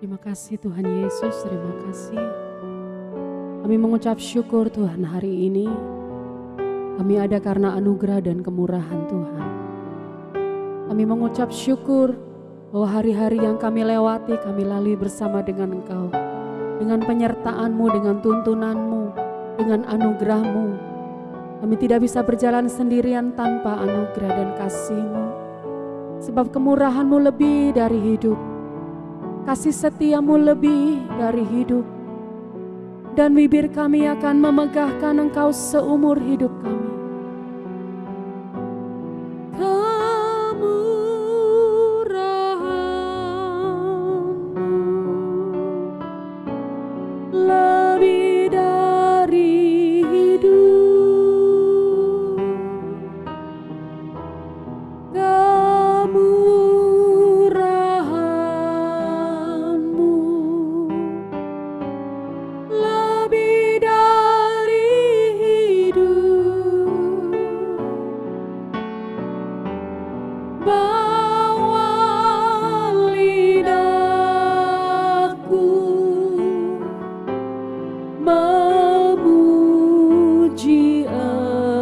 Terima kasih Tuhan Yesus, terima kasih. Kami mengucap syukur Tuhan hari ini. Kami ada karena anugerah dan kemurahan Tuhan. Kami mengucap syukur bahwa hari-hari yang kami lewati, kami lalui bersama dengan Engkau. Dengan penyertaan-Mu, dengan tuntunan-Mu, dengan anugerah-Mu. Kami tidak bisa berjalan sendirian tanpa anugerah dan kasih-Mu. Sebab kemurahan-Mu lebih dari hidup. Kasih setia-Mu lebih dari hidup. Dan bibir kami akan memegahkan Engkau seumur hidup kami. Lebih dari hidup, kemurahan-Mu lebih dari hidup. Bawa lidahku memuji Engkau,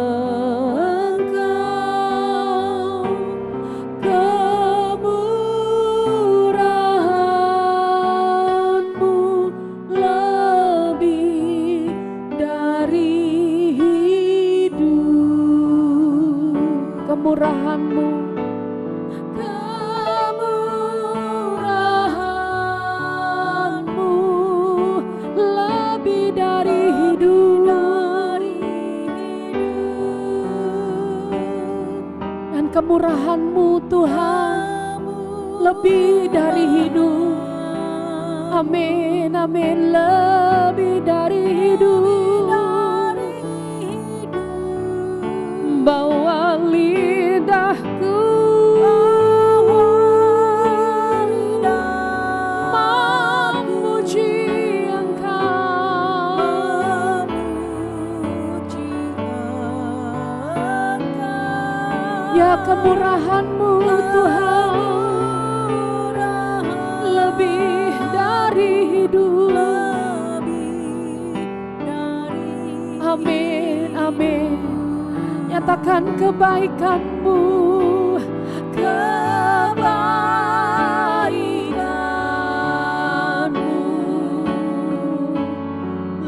kemurahan-Mu lebih dari hidup. Kemurahan-Mu, kemurahan-Mu lebih dari hidup. Dan kemurahan-Mu Tuhan lebih dari hidup. Amin, amin, lebih dari hidup. Bawa lidahku memuji Engkau, ya kemurahan-Mu Tuhan lebih dari hidup. Amin, amin. Nyatakan kebaikan-Mu, kebaikan-Mu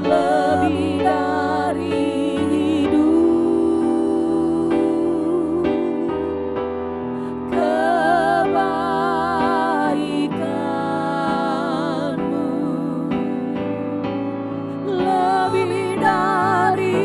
lebih dari hidup. Kebaikan-Mu lebih dari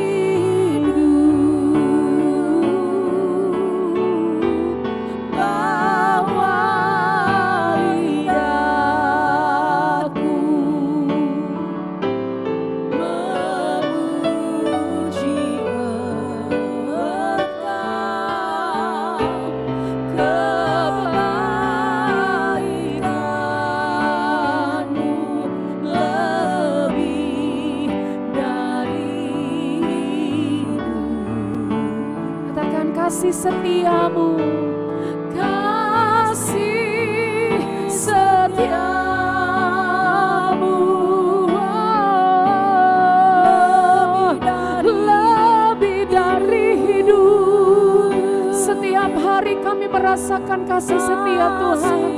kasih setia-Mu, kasih setia-Mu lebih dari hidup. Setiap hari kami merasakan kasih setia Tuhan.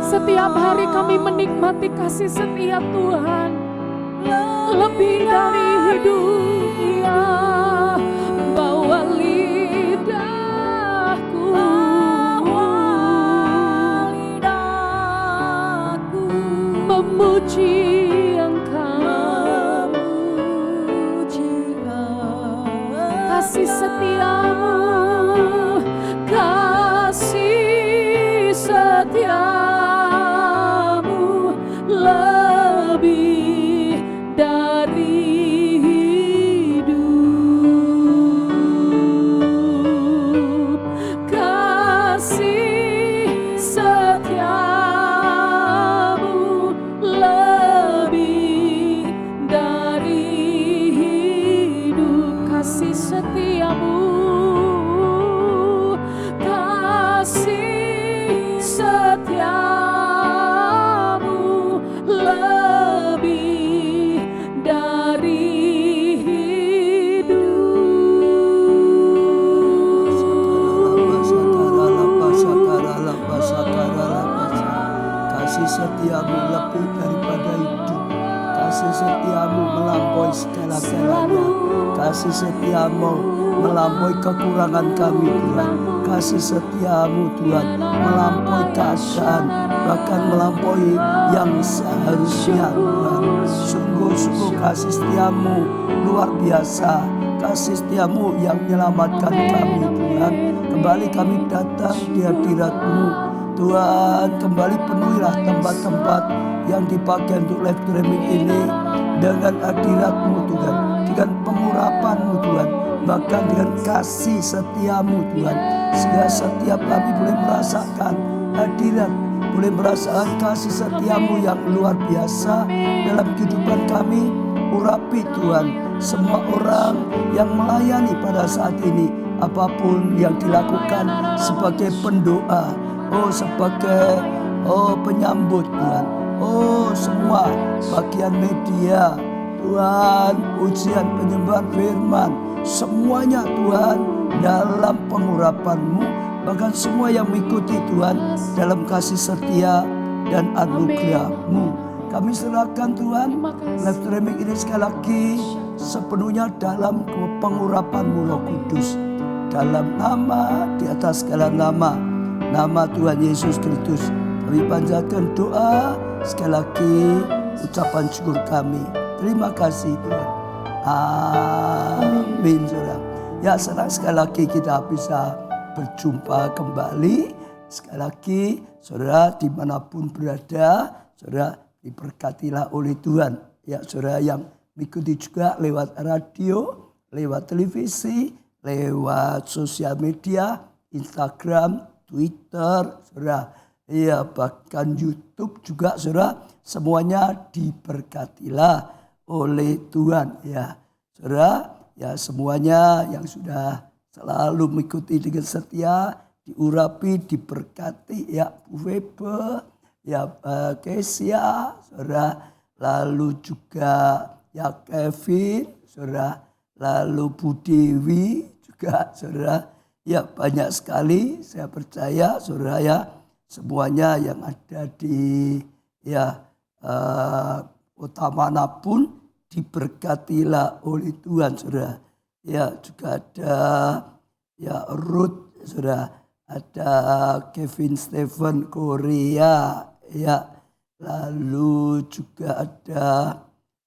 Setiap hari kami menikmati kasih setia Tuhan lebih dari hidup. Bawa lidahku memuji Engkau, kasih setia-Mu, kasih setia-Mu lebih dari hidup. Kasih setia-Mu lebih inti daripada hidup. Kasih setiamu melampaui segala-galanya. Kasih setiamu melampaui kekurangan kami Tuhan. Kasih setiamu Tuhan melampaui keadaan, bahkan melampaui yang seharusnya Tuhan. Sungguh-sungguh kasih setiamu luar biasa. Kasih setiamu yang menyelamatkan kami Tuhan. Kembali kami datang di hadirat-Mu Tuhan. Kembali penuhilah tempat-tempat yang dipakai untuk live streaming ini dengan hadirat-Mu Tuhan, dengan pengurapan-Mu Tuhan, bahkan dengan kasih setiamu Tuhan. Sehingga setiap kami boleh merasakan hadirat, boleh merasakan kasih setiamu yang luar biasa dalam kehidupan kami. Urapi Tuhan semua orang yang melayani pada saat ini, apapun yang dilakukan sebagai pendoa, sebagai penyambut Tuhan, semua bagian media Tuhan, ujian penyembahan firman, semuanya Tuhan dalam pengurapan-Mu, bahkan semua yang mengikuti Tuhan dalam kasih setia dan anugerah-Mu. Kami serahkan Tuhan live streaming ini sekali lagi sepenuhnya dalam pengurapan-Mu Roh Kudus. Dalam nama, di atas segala nama, nama Tuhan Yesus Kristus, kami panjatkan doa sekali lagi, ucapan syukur kami. Terima kasih Tuhan. Amin. Saudara. Ya, senang sekali lagi kita bisa berjumpa kembali. Sekali lagi saudara dimanapun berada, saudara diberkatilah oleh Tuhan. Ya, saudara yang mengikuti juga lewat radio, lewat televisi, lewat sosial media, Instagram, Twitter, saudara. Ya, bahkan YouTube juga, saudara. Semuanya diberkatilah oleh Tuhan. Ya, saudara. Ya, semuanya yang sudah selalu mengikuti dengan setia, diurapi, diberkati. Ya, Bu Webe, ya Kesia, saudara, lalu juga ya Kevin, saudara, lalu Bu Dewi juga, saudara, ya banyak sekali. Saya percaya saudara ya, semuanya yang ada di ya kota manapun diberkatilah oleh Tuhan, saudara. Ya, juga ada ya Ruth, saudara, ada Kevin Stephen Korea, ya, lalu juga ada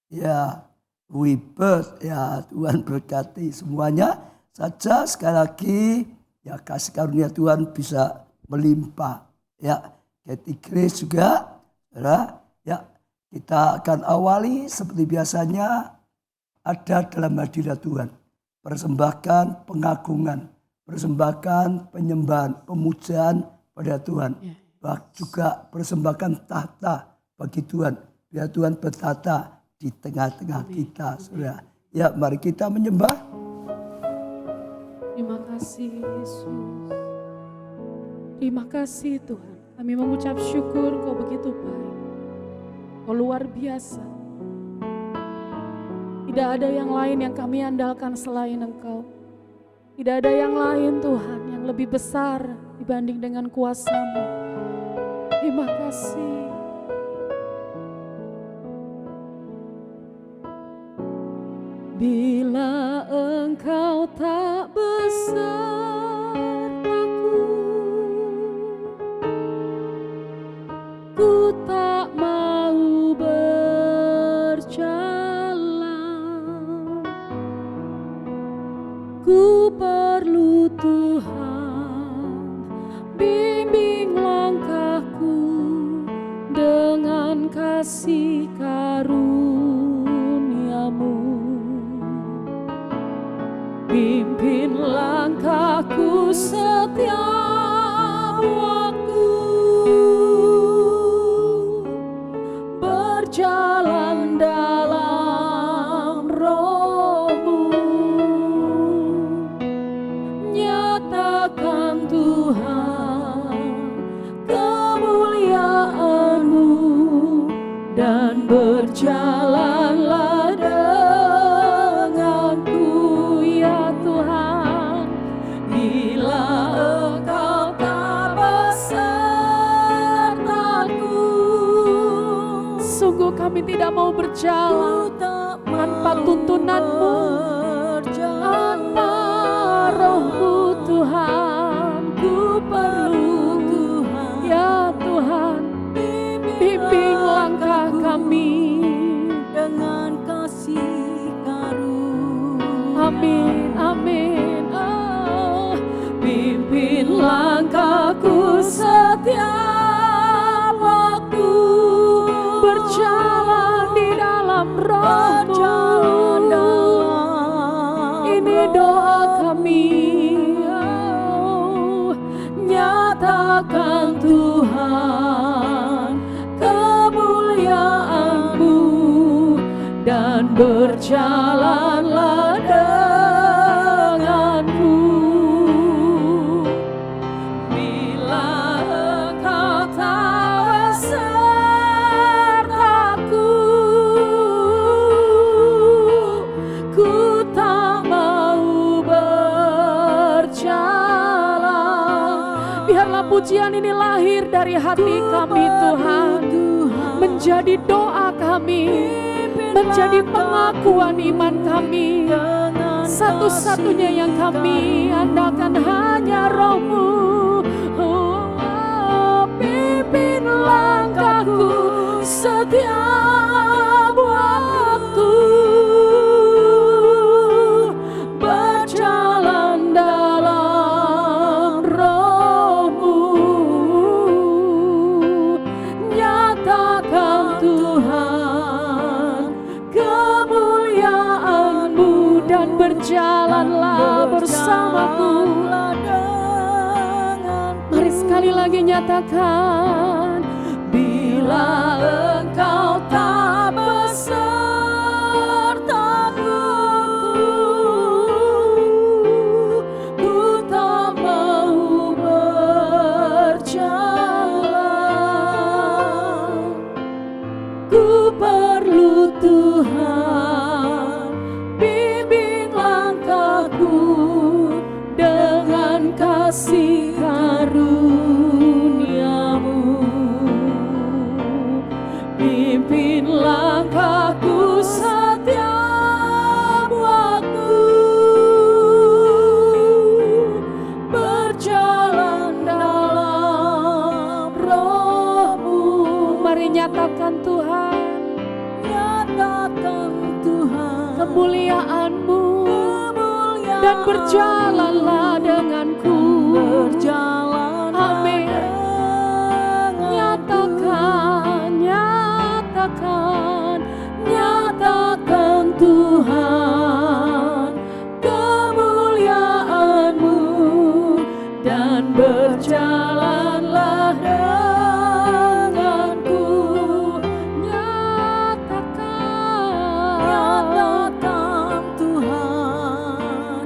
ya Wibert, ya Tuhan berkati semuanya saja. Sekali lagi ya kasih karunia Tuhan bisa melimpah. Ya, Kathy Grace juga, saudara, ya kita akan awali seperti biasanya ada dalam hadirat Tuhan. Persembahkan pengagungan, persembahkan penyembahan, pemujaan pada Tuhan. Juga persembahkan tahta bagi Tuhan. Biar Tuhan bertata di tengah-tengah kita, saudara. Ya, mari kita menyembah. Terima kasih Yesus. Terima kasih Tuhan. Kami mengucap syukur Kau begitu baik. Kau luar biasa. Tidak ada yang lain yang kami andalkan selain Engkau. Tidak ada yang lain Tuhan yang lebih besar dibanding dengan kuasa-Mu. Terima kasih. Bila Engkau tak besertaku, ku tak mau berjalan. Ku perlu Tuhan, bimbing langkahku dengan kasih karunia-Mu. Pimpin langkahku setiap waktu, berjalan dalam Roh-Mu. Nyatakan Tuhan kemuliaan-Mu dan berjalanlah denganku ya Tuhan. Bila Engkau tak besertaku, Sungguh kami tidak mau berjalan tanpa tuntunanmu, tanpa rohmu Tuhan. Ku perlu Tuhan, ya Tuhan, bimbing langkah kami dengan kasih karunia. Amin, amin. Oh, pimpin langkahku setiap waktu, berjalan di dalam rohmu. Ini doa kami. Oh, nyatakan Tuhan kemuliaan-Mu dan berjalanlah denganku. Bila Engkau tak besertaku, ku tak mau berjalan. Biarlah pujian ini lahir dari hati kami Tuhan, menjadi doa kami, menjadi pengakuan iman kami. Satu-satunya yang kami andalkan hanya rohmu. Oh, pimpin langkahku setiap waktu, berjalan dalam rohmu. Nyatakan Tuhan kemuliaan-Mu dan berjalanlah bersamaku. Mari sekali lagi nyatakan, bila Engkau tak besertaku, ku tak mau berjalan. Ku perlu Tuhan, bimbing langkahku dengan kasih karunia-Mu. Pimpin langkahku setiap waktu, berjalan dalam rohmu. Mari nyatakan Tuhan, nyatakan Tuhan kemuliaan-Mu, dan berjalanlah denganku. Amin. Nyatakan, nyatakan, nyatakan Tuhan kemuliaan-Mu dan berjalanlah denganku. Nyatakan Tuhan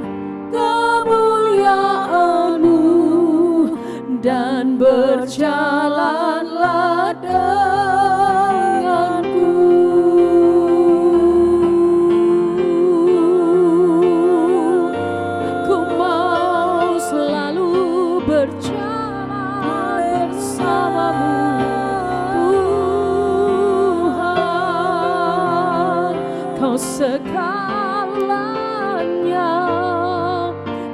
kemuliaan-Mu dan berjalanlah denganku. Ku mau selalu berjalan bersama-Mu Tuhan. Kau segalanya,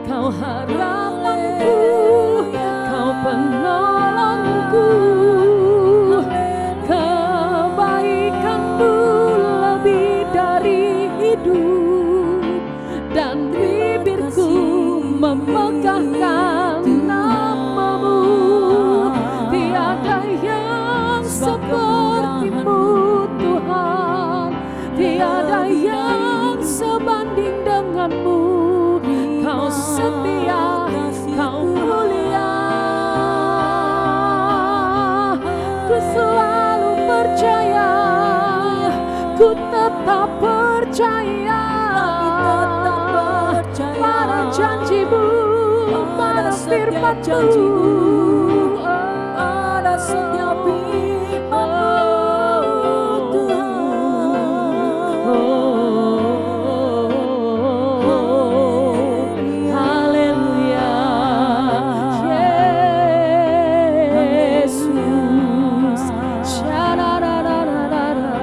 Kau harapanku, Kau penolongku. Kebaikan-Mu lebih dari hidup, dan bibirku memegahkan nama-Mu. Tiada yang seperti-Mu Tuhan, tiada yang sebanding dengan-Mu. Kau setia, Kau mulia. Ku selalu percaya, ku tetap percaya pada janji-Mu, pada firman-Mu, pada setiap firman-Mu Tuhan. Haleluya, Yesus. Sha-da-da-da-da-da-da.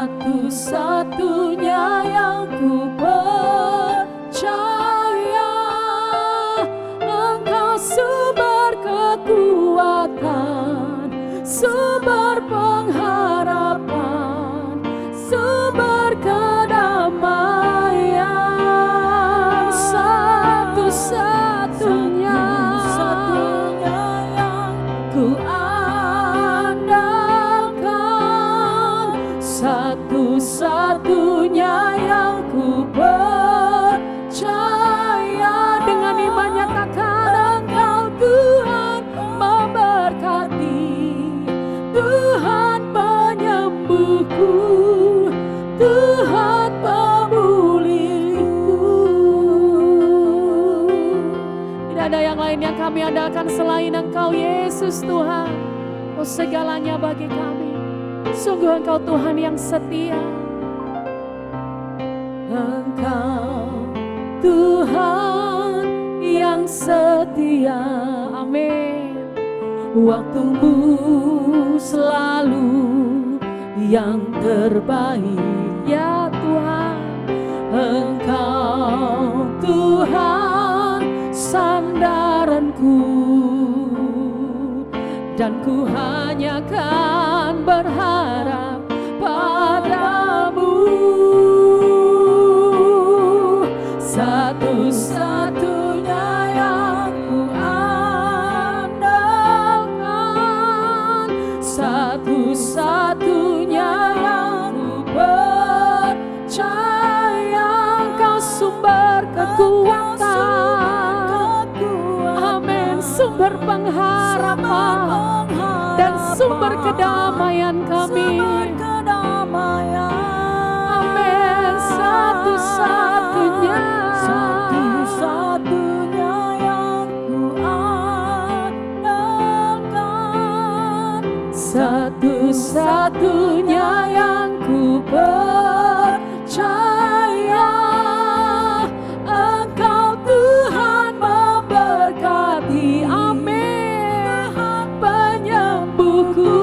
satu-satunya yang ku percaya. Engkau sumber kekuatan, sumber pengharapan, sumber kedamaian. Satu-satunya yang ku andalkan, satu-satunya yang ku percaya. Dengan iman nyatakan, Engkau Tuhan memberkati, Tuhan penyembuhku, Tuhan pemulihku. Tidak ada yang lain yang kami andalkan selain Engkau Yesus Tuhan. Oh, segalanya bagi kami. Sungguh Engkau Tuhan yang setia. Engkau Tuhan yang setia. Amin. Waktumu selalu yang terbaik ya Tuhan. Engkau Tuhan sandaranku, dan ku hanya kan berharap padamu. Satu-satunya yang ku andalkan, satu-satunya yang ku percaya. Engkau sumber kekuatan, amin, sumber pengharapan dan sumber kedamaian kami. Amin. Satu-satunya yang ku andalkan, satu-satunya yang ku percaya. Engkau Tuhan memberkati, amin, penyembuhku,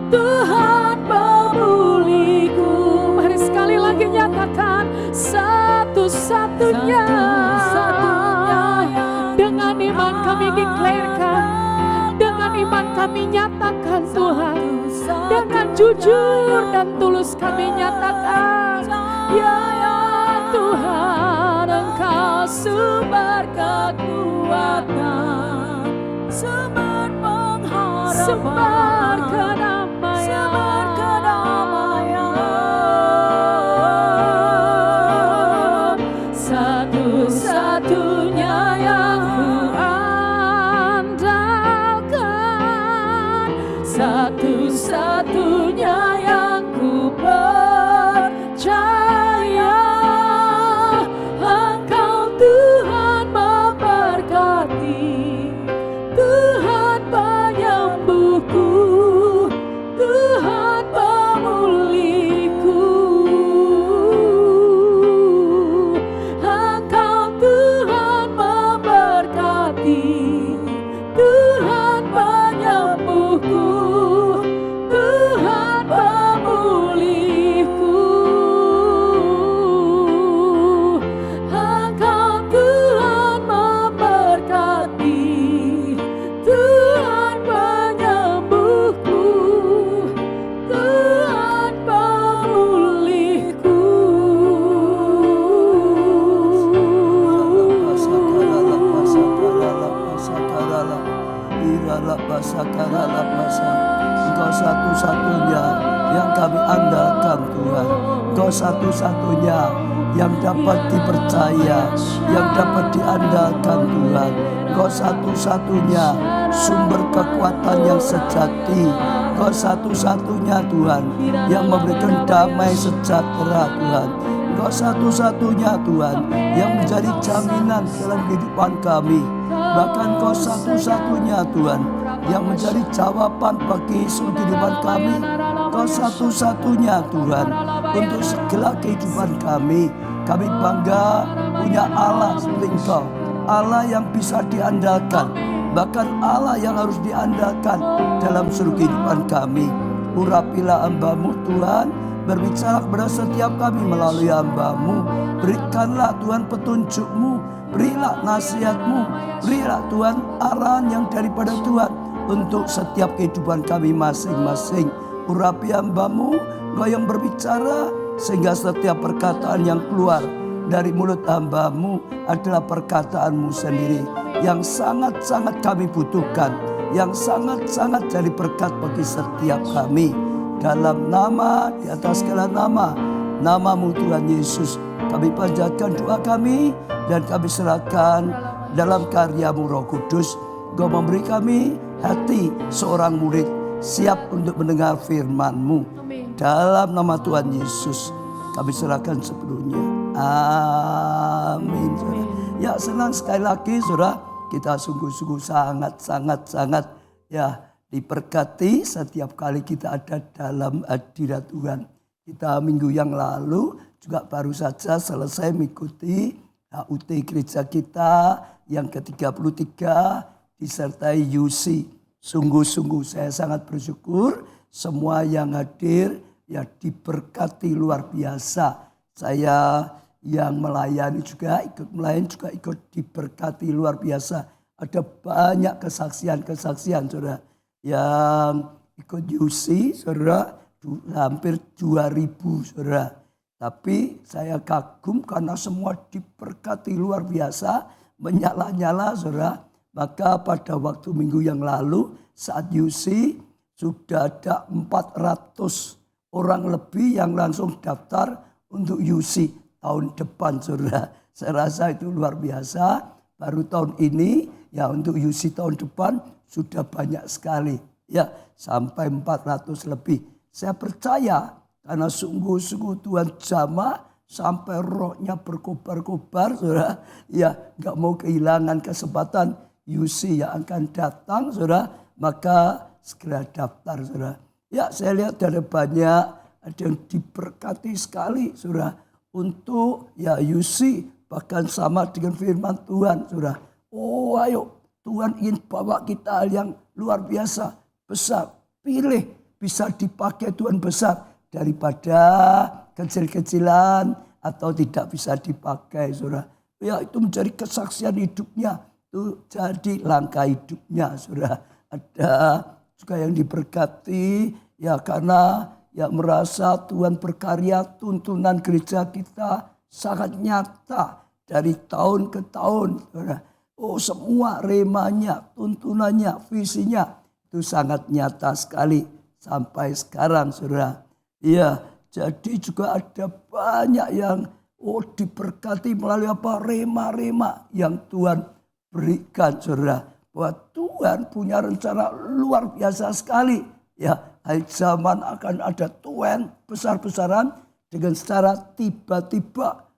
Tuhan pemulihku. Mari sekali lagi nyatakan, satu-satunya. Dengan iman kami declarekan, dengan iman kami nyatakan Tuhan, dengan jujur dan tulus kami nyatakan, ya Tuhan, Engkau sumber kekuatan, sumber pengharapan, sumber kedamaian. Satu-satunya yang ku andalkan, satu-satunya yang ku percaya. Engkau Tuhan memberkati, Tuhan penyembuhku, Tuhan pemulihku. Engkau Tuhan memberkati, Tuhan penyembuhku, Tuhan pemulihku. Engkau Tuhan memberkati, Tuhan penyembuhku, Tuhan pemulihku. Engkau satu-satunya yang kami andalkan Tuhan. Engkau satu-satunya yang dapat dipercaya, yang dapat diandalkan Tuhan. Engkau satu-satunya sumber kekuatan yang sejati. Engkau satu-satunya Tuhan yang memberikan damai sejahtera Tuhan. Engkau satu-satunya Tuhan yang menjadi jaminan dalam kehidupan kami. Bahkan Engkau satu-satunya Tuhan yang menjadi jawaban bagi seluruh kehidupan kami. Engkau satu-satunya Tuhan untuk segala kehidupan kami. Kami bangga punya Allah seperti Engkau, Allah yang bisa diandalkan, bahkan Allah yang harus diandalkan dalam seluruh kehidupan kami. Urapilah hamba-Mu Tuhan, berbicara kepada setiap kami melalui hamba-Mu. Berikanlah Tuhan petunjuk-Mu, berilah nasihat-Mu, berilah Tuhan arahan yang daripada Tuhan untuk setiap kehidupan kami masing-masing. Urapi hamba-Mu, Engkau yang berbicara, sehingga setiap perkataan yang keluar dari mulut hamba-Mu adalah perkataan-Mu sendiri yang sangat-sangat kami butuhkan, yang sangat-sangat jadi berkat bagi setiap kami. Dalam nama, di atas segala nama, nama-Mu Tuhan Yesus, kami panjatkan doa kami dan kami serahkan dalam karya-Mu Roh Kudus. Engkau memberi kami hati seorang murid siap untuk mendengar firman-Mu. Dalam nama Tuhan Yesus kami serahkan sepenuhnya. Amin. Ya, senang sekali lagi saudara, kita sungguh-sungguh sangat ya diberkati setiap kali kita ada dalam hadirat Tuhan. Kita minggu yang lalu juga baru saja selesai mengikuti HUT gereja kita yang ke-33 disertai UC. Sungguh-sungguh saya sangat bersyukur semua yang hadir ya diberkati luar biasa. Saya yang melayani juga ikut diberkati luar biasa. Ada banyak kesaksian saudara yang ikut UC saudara, hampir 2000 saudara. Tapi saya kagum karena semua diberkati luar biasa, menyala-nyala saudara. Maka pada waktu minggu yang lalu saat UC sudah ada 400 orang lebih yang langsung daftar untuk UC tahun depan saudara. Saya rasa itu luar biasa. Baru tahun ini ya untuk UC tahun depan sudah banyak sekali. Ya sampai 400 lebih. Saya percaya karena sungguh-sungguh Tuhan jamah sampai rohnya berkobar-kobar saudara. Ya gak mau kehilangan kesempatan UC yang akan datang saudara. Maka segera daftar saudara. Ya saya lihat ada banyak, ada yang diberkati sekali saudara. Untuk ya UC bahkan sama dengan firman Tuhan saudara. Oh ayo Tuhan ingin bawa kita yang luar biasa besar. Pilih bisa dipakai Tuhan besar daripada kecil-kecilan atau tidak bisa dipakai saudara. Ya itu menjadi kesaksian hidupnya. Itu jadi langkah hidupnya saudara. Ada juga yang diberkati ya karena ya merasa Tuhan berkarya, tuntunan gereja kita sangat nyata dari tahun ke tahun saudara. Oh semua remanya, tuntunannya, visinya itu sangat nyata sekali sampai sekarang saudara. Iya, jadi juga ada banyak yang diberkati melalui apa rema-rema yang Tuhan berikan saudara. Bahwa Tuhan punya rencana luar biasa sekali. Ya, hari zaman akan ada Tuhan besar-besaran dengan secara tiba-tiba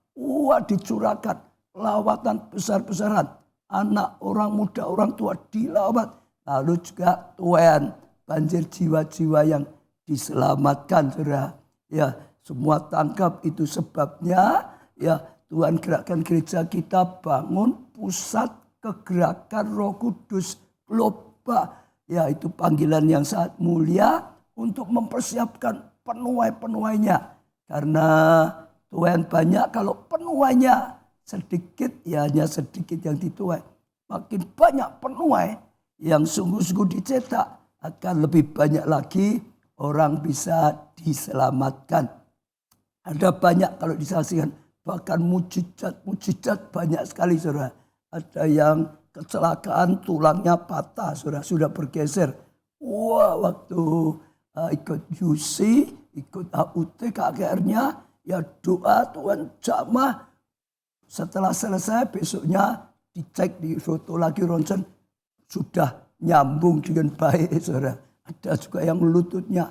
dicurahkan lawatan besar-besaran. Anak, orang muda, orang tua dilawat. Lalu juga Tuhan banjir jiwa-jiwa yang diselamatkan saudara. Ya semua tangkap itu sebabnya ya Tuhan gerakkan gereja kita bangun pusat kegerakan Roh Kudus global. Ya itu panggilan yang sangat mulia untuk mempersiapkan penuai-penuainya. Karena Tuhan banyak kalau penuainya sedikit ya hanya sedikit yang dituai. Makin banyak penuai yang sungguh-sungguh dicetak akan lebih banyak lagi orang bisa diselamatkan. Ada banyak kalau disaksikan bahkan mujizat banyak sekali saudara. Ada yang kecelakaan tulangnya patah saudara sudah bergeser. Waktu ikut UC, ikut HUT KKR-nya ya doa Tuhan jamah. Setelah selesai besoknya dicek di foto lagi ronsen sudah nyambung dengan baik saudara. Ada juga yang lututnya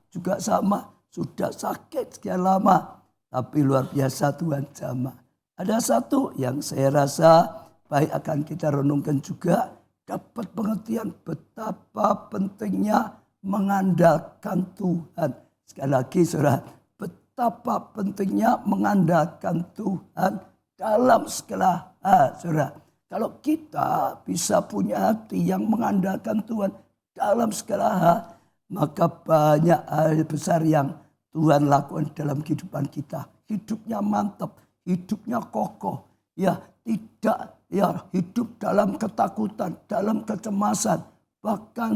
juga sama sudah sakit sekian lama. Tapi luar biasa Tuhan jamah. Ada satu yang saya rasa baik akan kita renungkan juga. Dapat pengertian betapa pentingnya mengandalkan Tuhan. Sekali lagi saudara. Betapa pentingnya mengandalkan Tuhan dalam segala hal saudara. Kalau kita bisa punya hati yang mengandalkan Tuhan dalam segala hal. Maka banyak hal besar yang Tuhan lakukan dalam kehidupan kita. Hidupnya mantap, hidupnya kokoh. Ya, tidak hidup dalam ketakutan, dalam kecemasan. Bahkan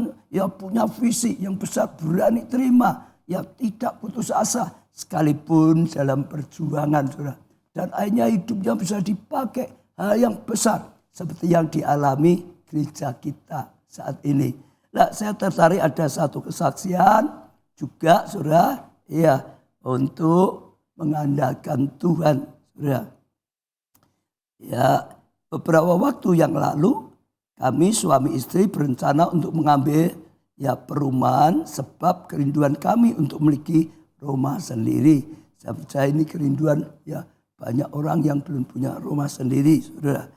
punya visi yang besar, berani terima. Tidak putus asa sekalipun dalam perjuangan, saudara. Dan akhirnya hidupnya bisa dipakai hal yang besar seperti yang dialami gereja kita saat ini. Nah, saya tertarik ada satu kesaksian juga, saudara, untuk mengandalkan Tuhan, saudara. Beberapa waktu yang lalu kami suami istri berencana untuk mengambil perumahan sebab kerinduan kami untuk memiliki rumah sendiri. Saya percaya ini kerinduan banyak orang yang belum punya rumah sendiri, saudara.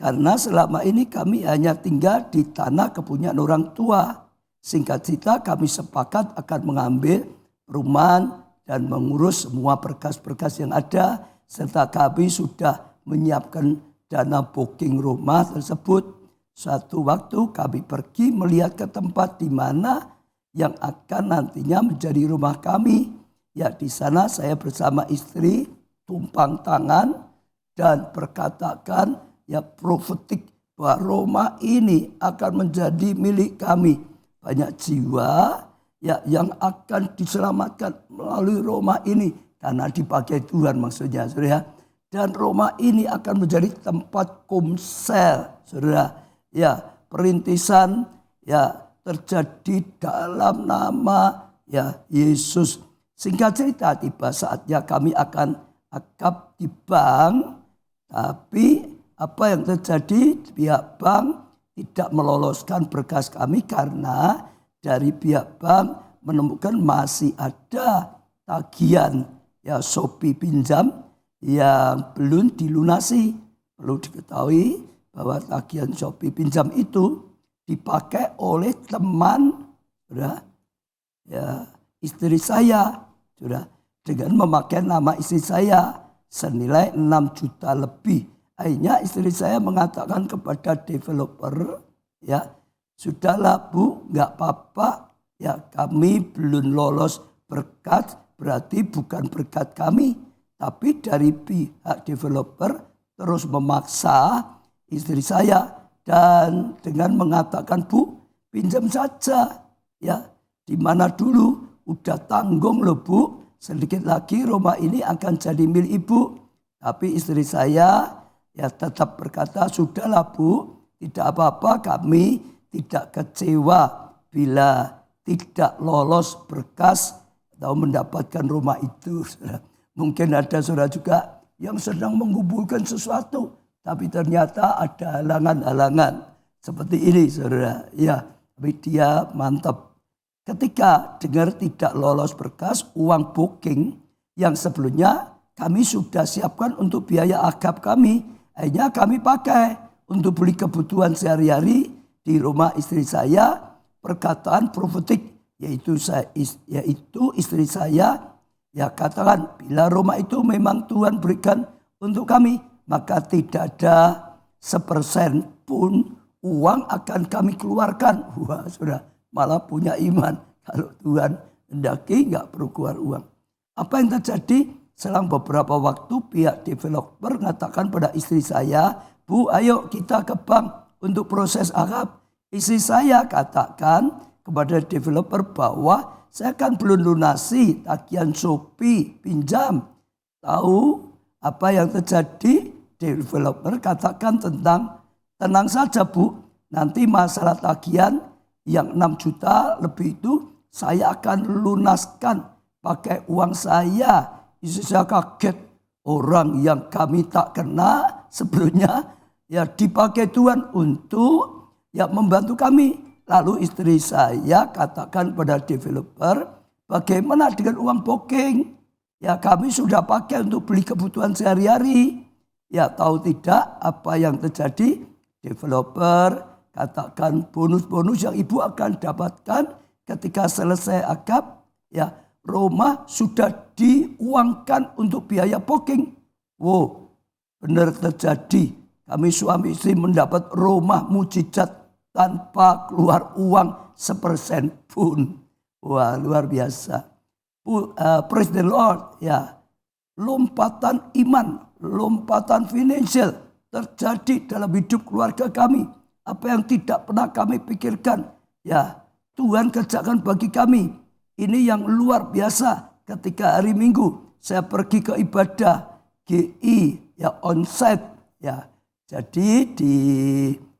Karena selama ini kami hanya tinggal di tanah kepunyaan orang tua. Singkat cerita kami sepakat akan mengambil perumahan dan mengurus semua berkas-berkas yang ada. Serta kami sudah menyiapkan dana booking rumah tersebut. Suatu waktu kami pergi melihat ke tempat di mana yang akan nantinya menjadi rumah kami. Di sana saya bersama istri tumpang tangan dan berkatakan profetik bahwa rumah ini akan menjadi milik kami. Banyak jiwa yang akan diselamatkan melalui rumah ini karena dipakai Tuhan, maksudnya, saudara. Dan rumah ini akan menjadi tempat komsel, saudara. Perintisan terjadi dalam nama Yesus. Singkat cerita, tiba saatnya kami akan akad di bank, tapi apa yang terjadi? Pihak bank tidak meloloskan berkas kami karena dari pihak bank menemukan masih ada tagihan Shopee pinjam yang belum dilunasi. Perlu diketahui bahwa tagihan Shopee pinjam itu dipakai oleh teman istri saya, dengan memakai nama istri saya senilai 6 juta lebih. Akhirnya istri saya mengatakan kepada developer, sudahlah Bu, nggak apa-apa, kami belum lolos berkat, berarti bukan berkat kami. Tapi dari pihak developer terus memaksa istri saya dan dengan mengatakan, Bu, pinjam saja, di mana dulu udah tanggung loh Bu, sedikit lagi rumah ini akan jadi milik Ibu. Tapi istri saya tetap berkata, sudahlah Bu, tidak apa-apa, kami tidak kecewa bila tidak lolos berkas atau mendapatkan rumah itu. Mungkin ada saudara juga yang sedang mengumpulkan sesuatu, tapi ternyata ada halangan-halangan seperti ini, saudara. Tapi dia mantap. Ketika dengar tidak lolos berkas, uang booking yang sebelumnya kami sudah siapkan untuk biaya akad kami, akhirnya kami pakai untuk beli kebutuhan sehari-hari di rumah istri saya. Perkataan profetik yaitu istri saya katakan, bila rumah itu memang Tuhan berikan untuk kami, maka tidak ada 1% pun uang akan kami keluarkan. Wah, sudah malah punya iman. Kalau Tuhan hendaki nggak perlu keluar uang. Apa yang terjadi? Selang beberapa waktu pihak developer mengatakan pada istri saya, Bu, ayo kita ke bank untuk proses akad. Istri saya katakan kepada developer bahwa saya kan belum lunasi tagihan Shopee pinjam. Tahu apa yang terjadi? Developer katakan tenang saja Bu, nanti masalah tagihan yang 6 juta lebih itu saya akan lunaskan pakai uang saya. Istri saya kaget, orang yang kami tak kenal sebelumnya dipakai Tuhan untuk membantu kami. Lalu istri saya katakan pada developer, bagaimana dengan uang booking? Kami sudah pakai untuk beli kebutuhan sehari-hari. Tahu tidak apa yang terjadi? Developer katakan bonus-bonus yang ibu akan dapatkan ketika selesai akad, rumah sudah diuangkan untuk biaya booking. Wow, benar terjadi. Kami suami istri mendapat rumah mujizat tanpa keluar uang 1% pun. Wah, luar biasa. Praise the Lord. Ya, lompatan iman, lompatan finansial terjadi dalam hidup keluarga kami. Apa yang tidak pernah kami pikirkan, ya Tuhan kerjakan bagi kami. Ini yang luar biasa. Ketika hari Minggu saya pergi ke ibadah GI, ya onsite, ya. Jadi di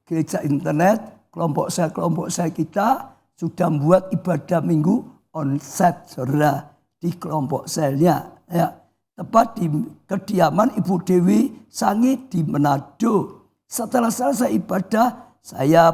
gereja internet kelompok saya kita sudah membuat ibadah Minggu onsite, saudara, di kelompok selnya, ya. Tepat di kediaman Ibu Dewi Sangi di Manado. Setelah selesai ibadah, saya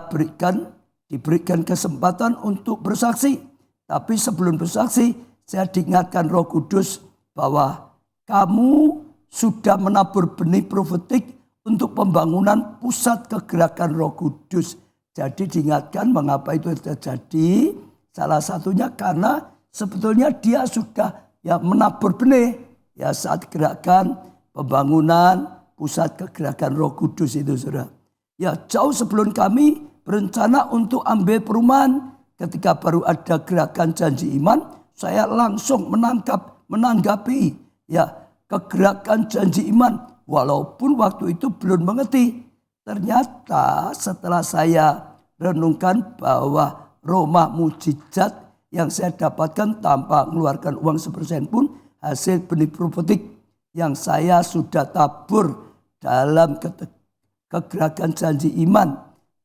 diberikan kesempatan untuk bersaksi. Tapi sebelum bersaksi, saya diingatkan Roh Kudus bahwa kamu sudah menabur benih profetik untuk pembangunan pusat kegerakan Roh Kudus. Jadi diingatkan mengapa itu terjadi. Salah satunya karena sebetulnya dia sudah menabur benih. Ya, saat gerakan pembangunan pusat kegerakan Roh Kudus itu, saudara. Ya, jauh sebelum kami berencana untuk ambil perumahan, ketika baru ada gerakan janji iman, saya langsung menanggapi ya kegerakan janji iman. Walaupun waktu itu belum mengerti. Ternyata setelah saya renungkan bahwa rumah mujizat yang saya dapatkan tanpa mengeluarkan uang 1% pun hasil benih profetik yang saya sudah tabur dalam kegerakan janji iman.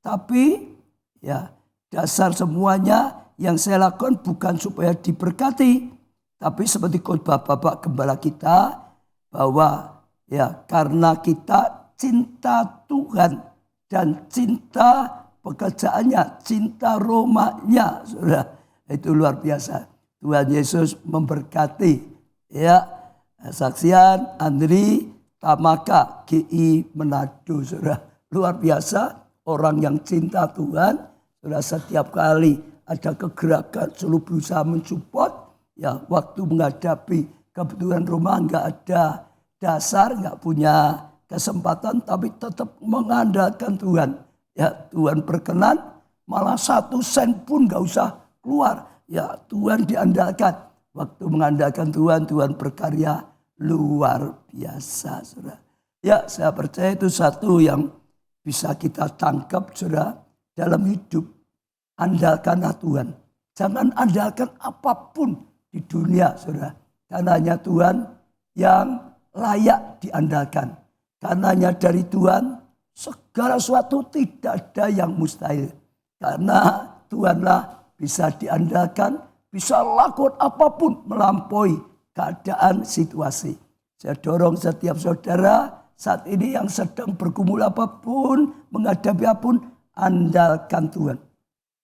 Tapi ya dasar semuanya yang saya lakukan bukan supaya diberkati, tapi seperti khotbah Bapak Gembala kita bahwa ya karena kita cinta Tuhan dan cinta pekerjaannya, cinta rumahnya, saudara, itu luar biasa. Tuhan Yesus memberkati. Ya, saksian Andri Tamaka GI Manado, saudara, luar biasa. Orang yang cinta Tuhan, saudara, setiap kali ada kegerakan selalu berusaha mensupport. Ya, waktu menghadapi kebetulan rumah nggak ada dasar, nggak punya kesempatan, tapi tetap mengandalkan Tuhan. Ya, Tuhan berkenan, malah 1 sen pun nggak usah keluar. Ya, Tuhan diandalkan. Waktu mengandalkan Tuhan, Tuhan berkarya luar biasa, saudara. Ya, saya percaya itu satu yang bisa kita tangkap, saudara, dalam hidup. Andalkanlah Tuhan. Jangan andalkan apapun di dunia, saudara. Karena hanya Tuhan yang layak diandalkan. Karena hanya dari Tuhan segala sesuatu tidak ada yang mustahil. Karena Tuhanlah bisa diandalkan, bisa lakukan apapun melampaui keadaan situasi. Saya dorong setiap saudara saat ini yang sedang bergumul apapun, menghadapi apapun, andalkan Tuhan.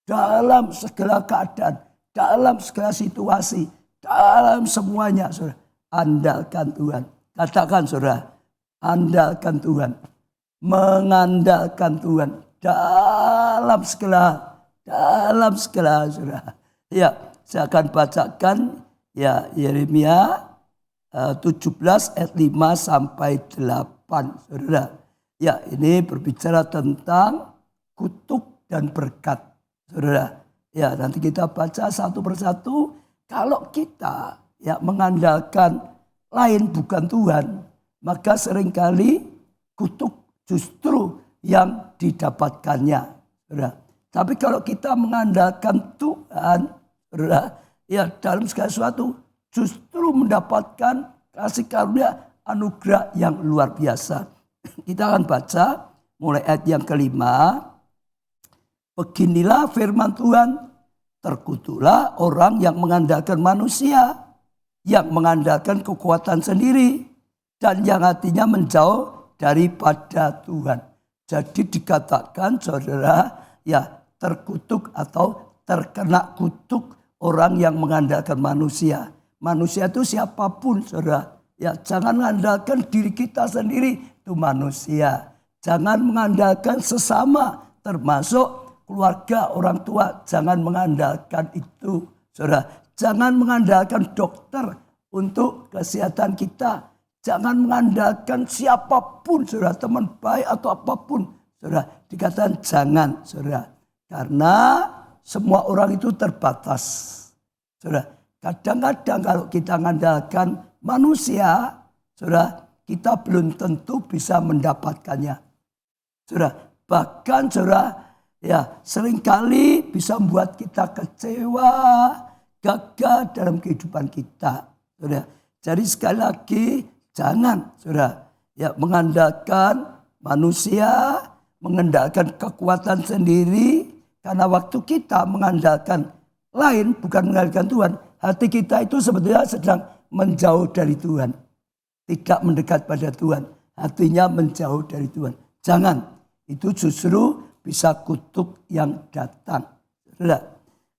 Dalam segala keadaan, dalam segala situasi, dalam semuanya, saudara, andalkan Tuhan. Katakan, saudara, andalkan Tuhan. Mengandalkan Tuhan dalam segala, saudara. Ya, saya akan bacakan ya Yeremia 17 ayat 5 sampai 8, saudara. Ya, ini berbicara tentang kutuk dan berkat, saudara. Ya, nanti kita baca satu persatu. Kalau kita ya mengandalkan lain bukan Tuhan, maka seringkali kutuk justru yang didapatkannya, saudara. Tapi kalau kita mengandalkan Tuhan, ya dalam segala sesuatu justru mendapatkan kasih karunia anugerah yang luar biasa. Kita akan baca mulai ayat yang kelima. Beginilah firman Tuhan, terkutuklah orang yang mengandalkan manusia, yang mengandalkan kekuatan sendiri, dan yang hatinya menjauh daripada Tuhan. Jadi dikatakan, saudara, ya terkutuk atau terkena kutuk orang yang mengandalkan manusia. Manusia itu siapapun, saudara. Ya, jangan mengandalkan diri kita sendiri, itu manusia. Jangan mengandalkan sesama, termasuk keluarga, orang tua. Jangan mengandalkan itu, saudara. Jangan mengandalkan dokter untuk kesehatan kita. Jangan mengandalkan siapapun, saudara, teman baik atau apapun, saudara. Dikatakan jangan, saudara. Karena semua orang itu terbatas. Saudara, kadang-kadang kalau kita mengandalkan manusia, saudara, kita belum tentu bisa mendapatkannya. Saudara, bahkan saudara, ya seringkali bisa membuat kita kecewa, gagal dalam kehidupan kita. Saudara, jadi sekali lagi jangan saudara ya mengandalkan manusia, mengandalkan kekuatan sendiri, karena waktu kita mengandalkan lain bukan mengandalkan Tuhan, hati kita itu sebetulnya sedang menjauh dari Tuhan. Tidak mendekat pada Tuhan, hatinya menjauh dari Tuhan. Jangan, itu justru bisa kutuk yang datang.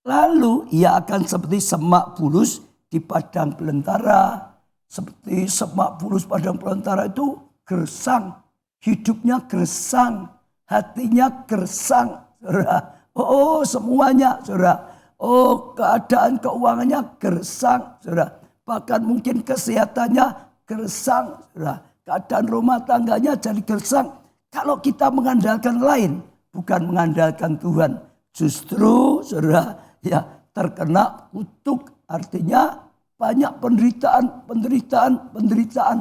Lalu ia akan seperti semak bulus di padang belantara. Seperti semak bulus padang belantara itu gersang. Hidupnya gersang, hatinya gersang. Saudara. Oh semuanya saudara. Oh keadaan keuangannya gersang. Saudara. Bahkan mungkin kesehatannya gersang, saudara. Keadaan rumah tangganya jadi gersang. Kalau kita mengandalkan lain, bukan mengandalkan Tuhan, justru, saudara, ya terkena kutuk. Artinya banyak penderitaan,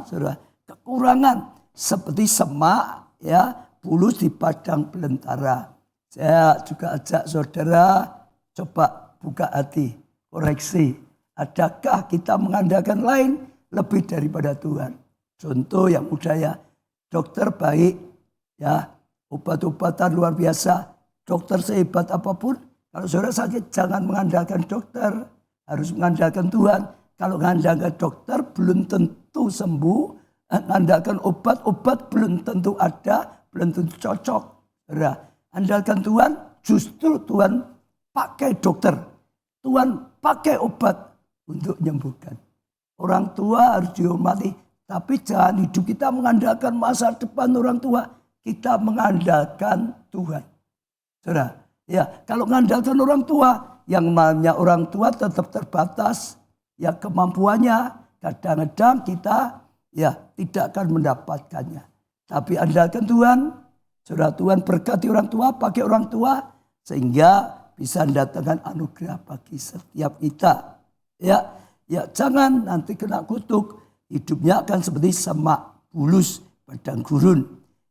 saudara. Kekurangan seperti semak, ya, bulus di padang belantara. Saya juga ajak saudara coba buka hati, koreksi. Adakah kita mengandalkan lain lebih daripada Tuhan? Contoh yang mudah ya, dokter baik, ya obat-obatan luar biasa, dokter sehebat apapun, kalau saudara sakit jangan mengandalkan dokter, harus mengandalkan Tuhan. Kalau mengandalkan dokter belum tentu sembuh, mengandalkan obat belum tentu ada, belum tentu cocok. Saudara, andalkan Tuhan, justru Tuhan pakai dokter, Tuhan pakai obat untuk menyembuhkan. Orang tua harus dihormati, tapi jangan hidup kita mengandalkan masa depan orang tua. Kita mengandalkan Tuhan. Saudara, ya kalau mengandalkan orang tua, yang namanya orang tua tetap terbatas. Ya kemampuannya, kadang-kadang kita ya tidak akan mendapatkannya. Tapi andalkan Tuhan, saudara, Tuhan berkati orang tua, pakai orang tua, sehingga bisa mendatangkan anugerah bagi setiap kita. Ya jangan nanti kena kutuk. Hidupnya akan seperti semak bulus padang gurun.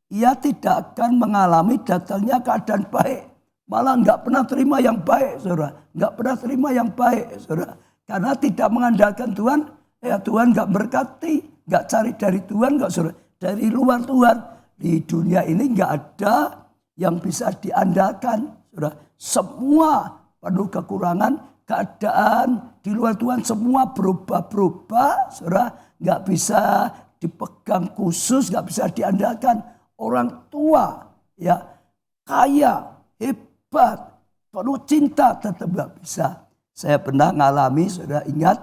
Ia tidak akan mengalami datangnya keadaan baik. Malah enggak pernah terima yang baik, saudara. Enggak pernah terima yang baik, saudara. Karena tidak mengandalkan Tuhan, ya Tuhan enggak berkati. Enggak cari dari Tuhan, enggak saudara. Dari luar Tuhan. Di dunia ini enggak ada yang bisa diandalkan, saudara. Semua penuh kekurangan. Keadaan di luar Tuhan semua berubah-berubah, saudara, nggak bisa dipegang khusus, nggak bisa diandalkan. Orang tua, ya kaya, hebat, penuh cinta, tetap nggak bisa. Saya pernah ngalami, saudara ingat,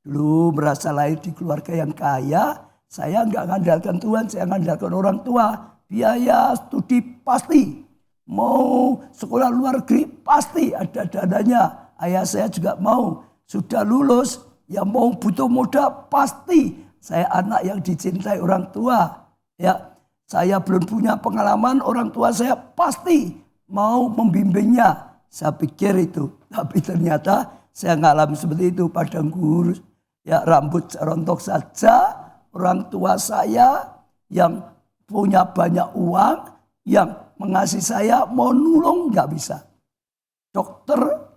dulu merasa lahir di keluarga yang kaya, saya nggak mengandalkan Tuhan, saya mengandalkan orang tua. Biaya studi pasti, mau sekolah luar negeri pasti ada dananya. Ayah saya juga mau, sudah lulus, ya mau butuh modal pasti. Saya anak yang dicintai orang tua. Ya, saya belum punya pengalaman, orang tua saya pasti mau membimbingnya. Saya pikir itu, tapi ternyata saya ngalami seperti itu, padang gurun. Ya rambut rontok saja, orang tua saya yang punya banyak uang, yang mengasihi saya mau nulung nggak bisa. Dokter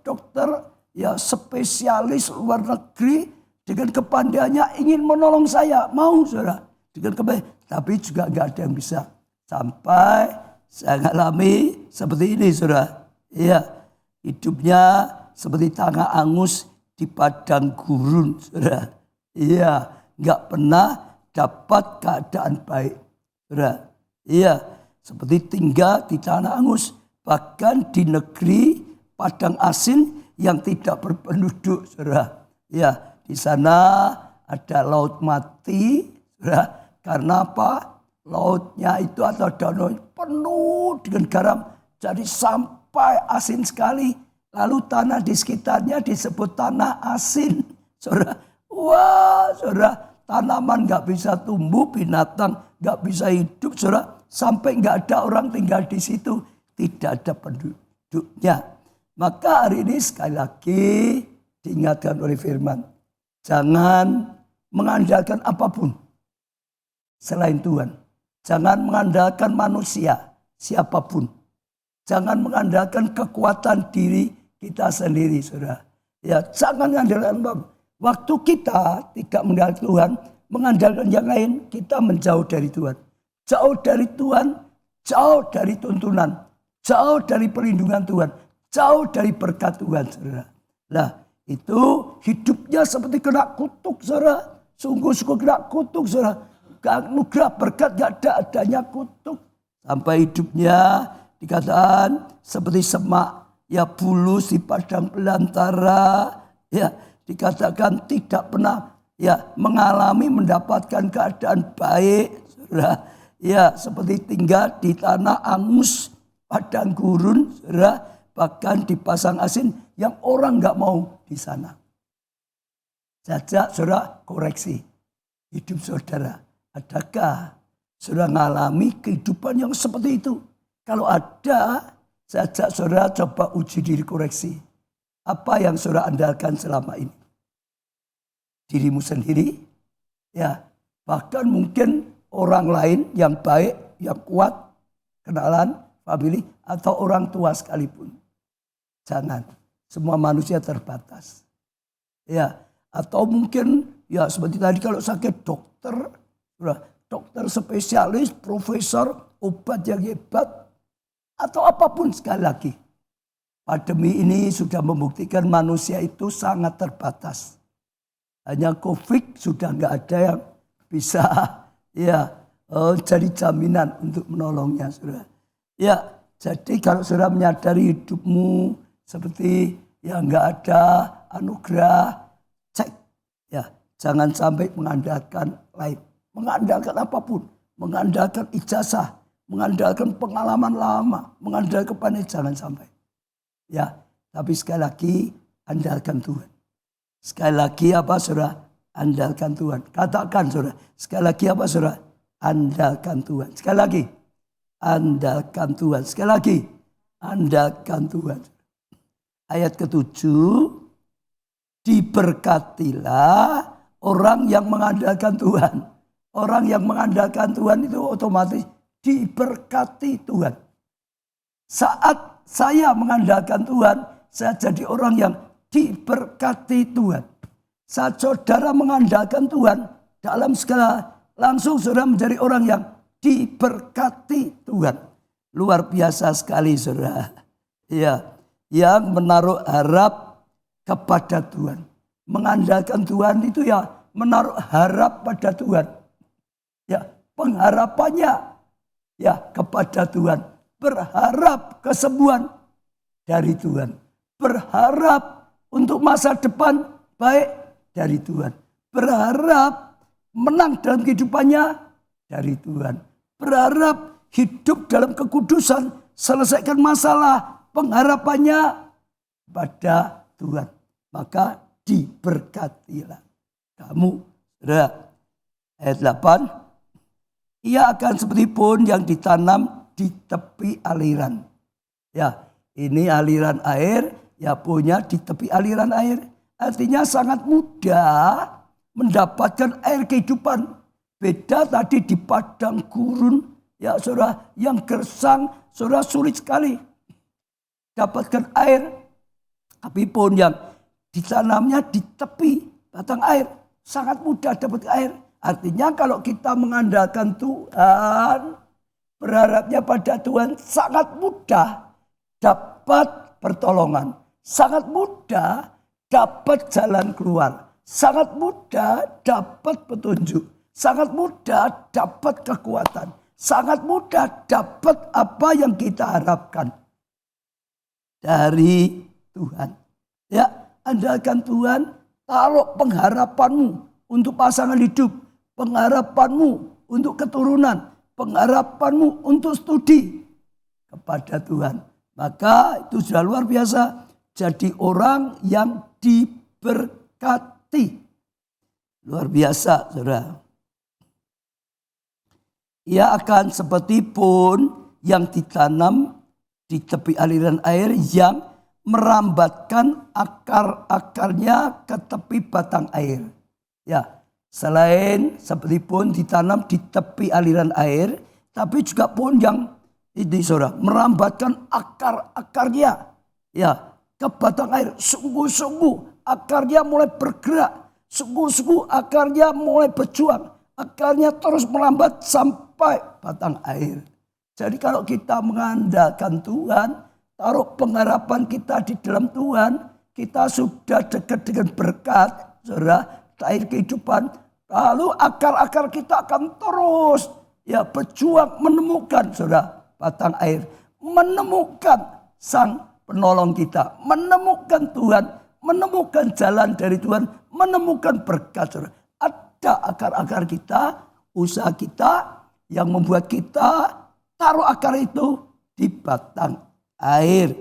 ya spesialis luar negeri dengan kepandaiannya ingin menolong saya, mau saudara dengan kepandaian, tapi juga nggak ada yang bisa. Sampai saya ngalami seperti ini saudara, ya hidupnya seperti tanah angus di padang gurun saudara, iya nggak pernah dapat keadaan baik saudara, iya seperti tinggal di tanah angus, bahkan di negeri padang asin yang tidak berpenduduk, saudara. Ya, di sana ada laut mati, saudara. Karena apa? Lautnya itu atau danau penuh dengan garam, jadi sampai asin sekali. Lalu tanah di sekitarnya disebut tanah asin, saudara. Wah, saudara, tanaman nggak bisa tumbuh, binatang nggak bisa hidup, saudara. Sampai nggak ada orang tinggal di situ, tidak ada penduduknya. Maka hari ini sekali lagi diingatkan oleh firman. Jangan mengandalkan apapun selain Tuhan. Jangan mengandalkan manusia, siapapun. Jangan mengandalkan kekuatan diri kita sendiri, saudara. Ya, jangan mengandalkan apapun. Waktu kita tidak mengandalkan Tuhan, mengandalkan yang lain, kita menjauh dari Tuhan. Jauh dari Tuhan, jauh dari tuntunan, jauh dari perlindungan Tuhan, jauh dari berkat Tuhan, saudara. Nah, itu hidupnya seperti kena kutuk, saudara. Sungguh-sungguh kena kutuk, saudara. Anugerah berkat gak ada adanya kutuk. Sampai hidupnya dikatakan seperti semak, ya bulus di padang belantara, ya dikatakan tidak pernah ya mengalami mendapatkan keadaan baik, saudara. Ya seperti tinggal di tanah angus, padang gurun, saudara. Bahkan di pasang asin yang orang gak mau di sana. Jajak saudara koreksi hidup saudara. Adakah saudara mengalami kehidupan yang seperti itu? Kalau ada, saya ajak saudara coba uji diri koreksi. Apa yang saudara andalkan selama ini? Dirimu sendiri? Ya, bahkan mungkin orang lain yang baik, yang kuat, kenalan, family, atau orang tua sekalipun. Jangan, semua manusia terbatas. Ya, atau mungkin ya seperti tadi kalau sakit dokter spesialis, profesor, obat yang hebat, atau apapun sekali lagi. Pandemi ini sudah membuktikan manusia itu sangat terbatas. Hanya COVID sudah nggak ada yang bisa ya jadi jaminan untuk menolongnya, saudara. Ya, jadi kalau saudara menyadari hidupmu seperti ya nggak ada anugerah, cek ya, jangan sampai mengandalkan lain. Mengandalkan apapun, mengandalkan ijazah, mengandalkan pengalaman lama, mengandalkan pandai, jangan sampai. Ya, tapi sekali lagi andalkan Tuhan. Sekali lagi apa saudara? Andalkan Tuhan. Katakan saudara, sekali lagi apa saudara? Andalkan Tuhan. Sekali lagi, andalkan Tuhan. Sekali lagi, andalkan Tuhan. Ayat ke-7, diberkatilah orang yang mengandalkan Tuhan. Orang yang mengandalkan Tuhan itu otomatis diberkati Tuhan. Saat saya mengandalkan Tuhan, saya jadi orang yang diberkati Tuhan. Saat saudara mengandalkan Tuhan, dalam segala langsung saudara menjadi orang yang diberkati Tuhan. Luar biasa sekali saudara. Ya, yang menaruh harap kepada Tuhan. Mengandalkan Tuhan itu ya menaruh harap pada Tuhan. Ya, pengharapannya ya kepada Tuhan. Berharap kesembuhan dari Tuhan. Berharap untuk masa depan baik dari Tuhan. Berharap menang dalam kehidupannya dari Tuhan. Berharap hidup dalam kekudusan, selesaikan masalah, pengharapannya pada Tuhan. Maka diberkatilah kamu. Ayat 8. Ia akan seperti pohon yang ditanam di tepi aliran. Ya, ini aliran air, ya pohonnya di tepi aliran air. Artinya sangat mudah mendapatkan air kehidupan. Beda tadi di padang gurun, ya saudara, yang gersang, saudara sulit sekali dapatkan air. Tapi pohon yang ditanamnya di tepi batang air, sangat mudah dapat air. Artinya kalau kita mengandalkan Tuhan, berharapnya pada Tuhan, sangat mudah dapat pertolongan. Sangat mudah dapat jalan keluar. Sangat mudah dapat petunjuk. Sangat mudah dapat kekuatan. Sangat mudah dapat apa yang kita harapkan dari Tuhan. Ya, andalkan Tuhan, taruh pengharapanmu untuk pasangan hidup. Pengharapanmu untuk keturunan, pengharapanmu untuk studi kepada Tuhan. Maka itu sudah luar biasa. Jadi orang yang diberkati. Luar biasa, saudara. Ia akan seperti pohon yang ditanam di tepi aliran air yang merambatkan akar-akarnya ke tepi batang air. Ya, selain seperti pohon ditanam di tepi aliran air, tapi juga pohon yang ini saudara, merambatkan akar-akarnya ya ke batang air. Sungguh-sungguh akarnya mulai bergerak, sungguh-sungguh akarnya mulai berjuang, akarnya terus merambat sampai batang air. Jadi kalau kita mengandalkan Tuhan, taruh pengharapan kita di dalam Tuhan, kita sudah dekat dengan berkat, saudara, air kehidupan. Lalu akar-akar kita akan terus ya berjuang menemukan, saudara, batang air, menemukan sang penolong kita, menemukan Tuhan, menemukan jalan dari Tuhan, menemukan berkat, saudara. Ada akar-akar kita, usaha kita yang membuat kita taruh akar itu di batang air.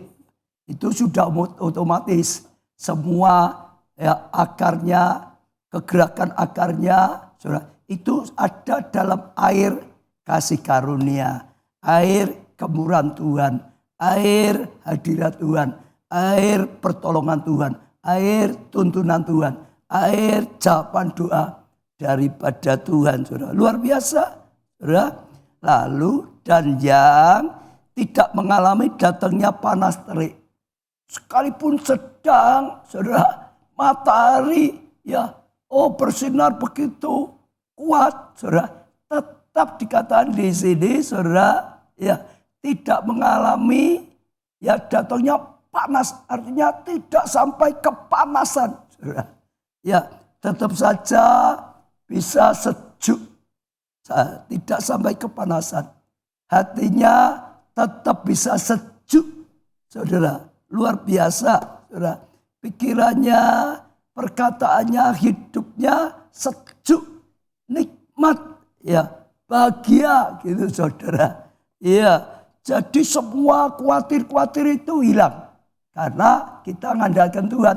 Itu sudah otomatis semua ya akarnya, kegerakan akarnya, saudara, itu ada dalam air kasih karunia, air kemurahan Tuhan, air hadirat Tuhan, air pertolongan Tuhan, air tuntunan Tuhan, air jawaban doa daripada Tuhan, saudara. Luar biasa, saudara. Lalu dan yang tidak mengalami datangnya panas terik, sekalipun sedang, saudara, matahari ya bersinar begitu kuat, saudara, tetap dikatakan di sini, saudara, ya tidak mengalami ya datangnya panas, artinya tidak sampai kepanasan, saudara. Ya tetap saja bisa sejuk, tidak sampai kepanasan. Hatinya tetap bisa sejuk, saudara. Luar biasa, saudara. Pikirannya, perkataannya, hidupnya sejuk, nikmat, ya bahagia gitu, saudara. Iya, jadi semua khawatir itu hilang. Karena kita mengandalkan Tuhan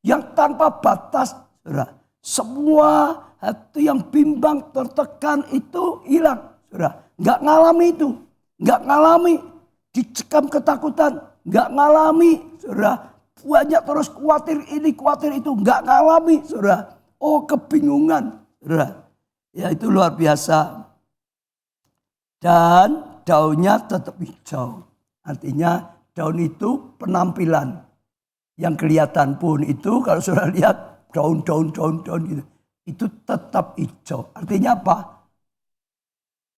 yang tanpa batas, saudara. Semua hati yang bimbang, tertekan itu hilang, saudara. Nggak ngalami itu, nggak ngalami dicekam ketakutan, nggak ngalami, saudara. Banyak terus khawatir ini, khawatir itu, nggak ngalami, saudara. Oh kebingungan, saudara. Ya itu luar biasa. Dan daunnya tetap hijau. Artinya daun itu penampilan. Yang kelihatan pun itu kalau saudara lihat daun gitu. Itu tetap hijau. Artinya apa?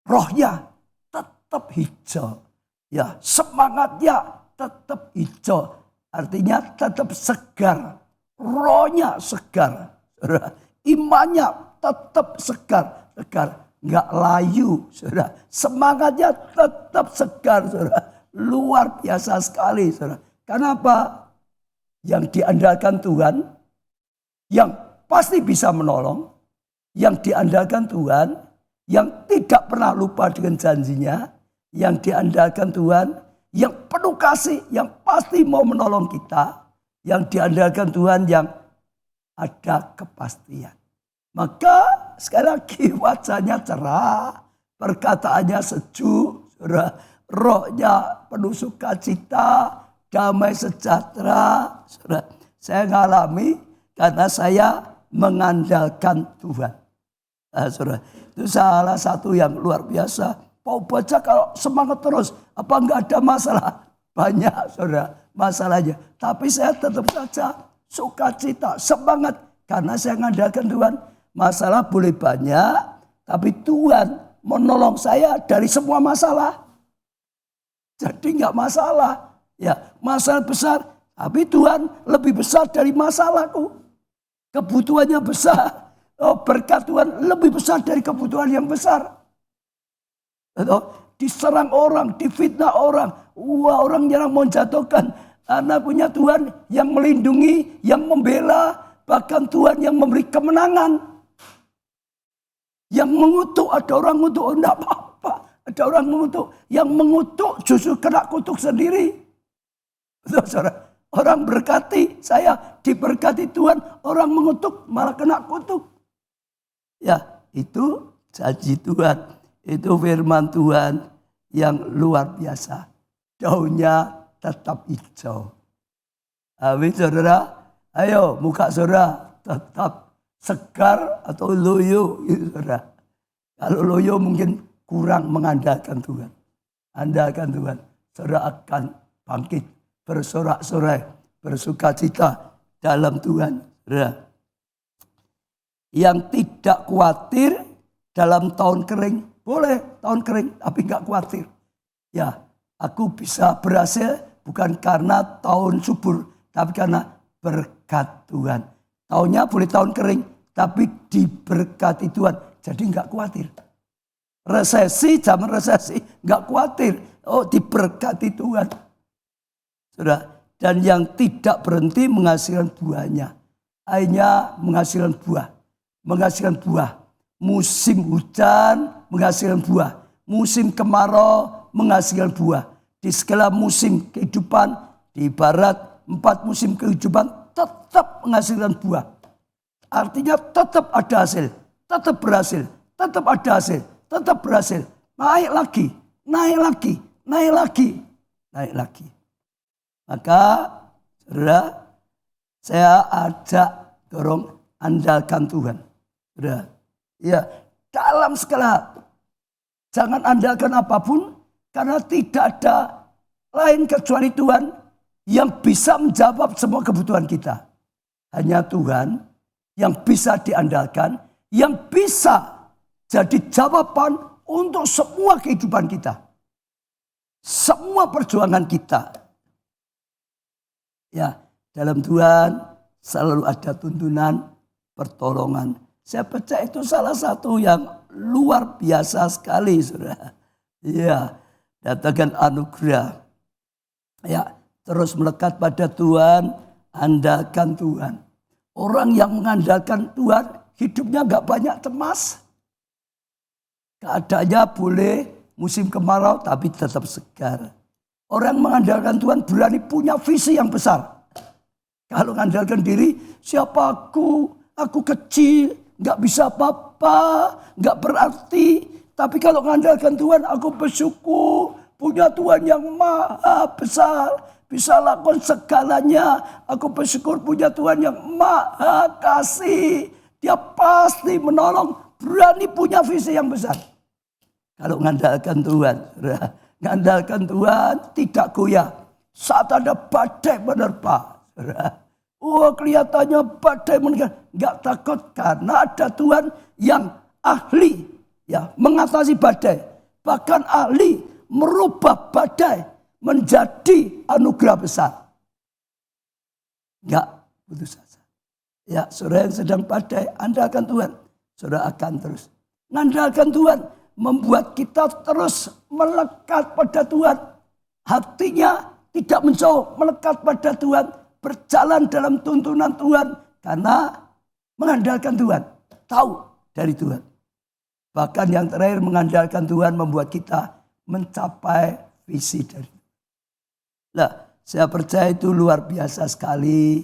Rohnya tetap hijau. Ya, semangatnya tetap hijau. Artinya tetap segar. Rohnya segar. Saudara. Imannya tetap segar. Nggak layu, saudara. Semangatnya tetap segar, saudara. Luar biasa sekali, saudara. Kenapa? Yang diandalkan Tuhan, yang pasti bisa menolong, yang diandalkan Tuhan, yang tidak pernah lupa dengan janjinya, yang diandalkan Tuhan, yang penuh kasih, yang pasti mau menolong kita, yang diandalkan Tuhan, yang ada kepastian. Maka sekali lagi wajahnya cerah, perkataannya sejuk, saudara. Rohnya penuh sukacita, damai sejahtera, saudara. Saya ngalami karena saya mengandalkan Tuhan. Nah, saudara, itu salah satu yang luar biasa. Mau baca kalau semangat terus, apa enggak ada masalah? Banyak, saudara, masalahnya. Tapi saya tetap saja sukacita, semangat karena saya mengandalkan Tuhan. Masalah boleh banyak, tapi Tuhan menolong saya dari semua masalah. Jadi enggak masalah. Ya, masalah besar, tapi Tuhan lebih besar dari masalahku. Kebutuhannya besar. Oh, berkat Tuhan lebih besar dari kebutuhan yang besar. Diserang orang, difitnah orang. Wah, orang jarang mau jatuhkan. Karena punya Tuhan yang melindungi, yang membela. Bahkan Tuhan yang memberi kemenangan. Yang mengutuk, ada orang mengutuk, oh enggak apa-apa. Ada orang mengutuk, yang mengutuk justru kena kutuk sendiri. Saudara, orang berkati, saya diberkati Tuhan, orang mengutuk malah kena kutuk. Ya, itu janji Tuhan, itu firman Tuhan yang luar biasa. Daunnya tetap hijau. Amin saudara. Ayo muka saudara tetap segar atau loyo gitu, saudara. Kalau loyo mungkin kurang mengandalkan Tuhan. Andalkan Tuhan. Saudara akan bangkit, bersorak-sorai, bersukacita dalam Tuhan. Saudara. Yang tidak khawatir dalam tahun kering. Boleh tahun kering tapi gak khawatir. Ya, aku bisa berhasil bukan karena tahun subur, tapi karena berkat Tuhan. Tahunnya boleh tahun kering, tapi diberkati Tuhan. Jadi gak khawatir. Resesi, zaman resesi gak khawatir. Oh, diberkati Tuhan. Saudara, dan yang tidak berhenti menghasilkan buahnya. Akhirnya menghasilkan buah. Menghasilkan buah. Musim hujan menghasilkan buah. Musim kemarau menghasilkan buah. Di segala musim kehidupan, di barat 4 musim kehidupan tetap menghasilkan buah. Artinya tetap ada hasil, tetap berhasil, tetap ada hasil, tetap berhasil. Naik lagi, naik lagi, naik lagi, naik lagi. Maka saudara, saya ajak dorong andalkan Tuhan. Saudara, ya, dalam segala jangan andalkan apapun karena tidak ada lain kecuali Tuhan yang bisa menjawab semua kebutuhan kita. Hanya Tuhan yang bisa diandalkan, yang bisa jadi jawaban untuk semua kehidupan kita. Semua perjuangan kita. Ya, dalam Tuhan selalu ada tuntunan, pertolongan. Saya percaya itu salah satu yang luar biasa sekali, saudara. Ya, datangkan anugerah. Ya, terus melekat pada Tuhan, andalkan Tuhan. Orang yang mengandalkan Tuhan, hidupnya gak banyak cemas. Keadaannya boleh musim kemarau, tapi tetap segar. Orang mengandalkan Tuhan berani punya visi yang besar. Kalau mengandalkan diri, siapa aku? Aku kecil, gak bisa apa-apa, gak berarti. Tapi kalau mengandalkan Tuhan, aku bersyukur. Punya Tuhan yang maha besar, bisa lakukan segalanya. Aku bersyukur punya Tuhan yang maha kasih. Dia pasti menolong, berani punya visi yang besar. Kalau mengandalkan Tuhan, mengandalkan Tuhan tidak goyah. Saat ada badai menerpa, oh kelihatannya badai menerpa, nggak takut karena ada Tuhan yang ahli ya mengatasi badai, bahkan ahli merubah badai menjadi anugerah besar. Nggak putus asa. Ya, saudara yang sedang badai, andalkan Tuhan, saudara akan terus. Mengandalkan Tuhan membuat kita terus melekat pada Tuhan. Hatinya tidak menjauh, melekat pada Tuhan. Berjalan dalam tuntunan Tuhan. Karena mengandalkan Tuhan. Tahu dari Tuhan. Bahkan yang terakhir mengandalkan Tuhan membuat kita mencapai visi dari Tuhan. Nah, saya percaya itu luar biasa sekali.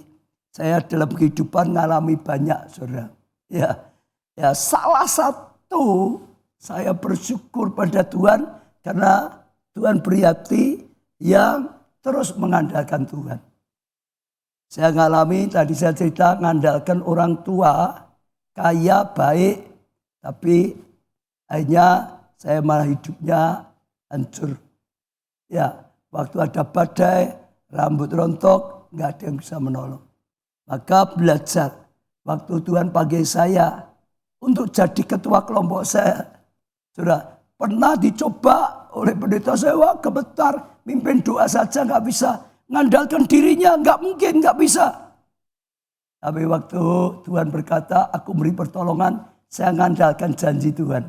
Saya dalam kehidupan mengalami banyak, saudara. Ya, salah satu saya bersyukur pada Tuhan karena Tuhan beri hati yang terus mengandalkan Tuhan. Saya mengalami, tadi saya cerita, mengandalkan orang tua, kaya, baik, tapi akhirnya saya malah hidupnya hancur. Ya, waktu ada badai, rambut rontok, nggak ada yang bisa menolong. Maka belajar, waktu Tuhan panggil saya untuk jadi ketua kelompok saya. Sudah pernah dicoba oleh pendeta saya, wah gemetar, mimpin doa saja nggak bisa. Ngandalkan dirinya nggak mungkin, nggak bisa. Tapi waktu Tuhan berkata, aku beri pertolongan, saya ngandalkan janji Tuhan.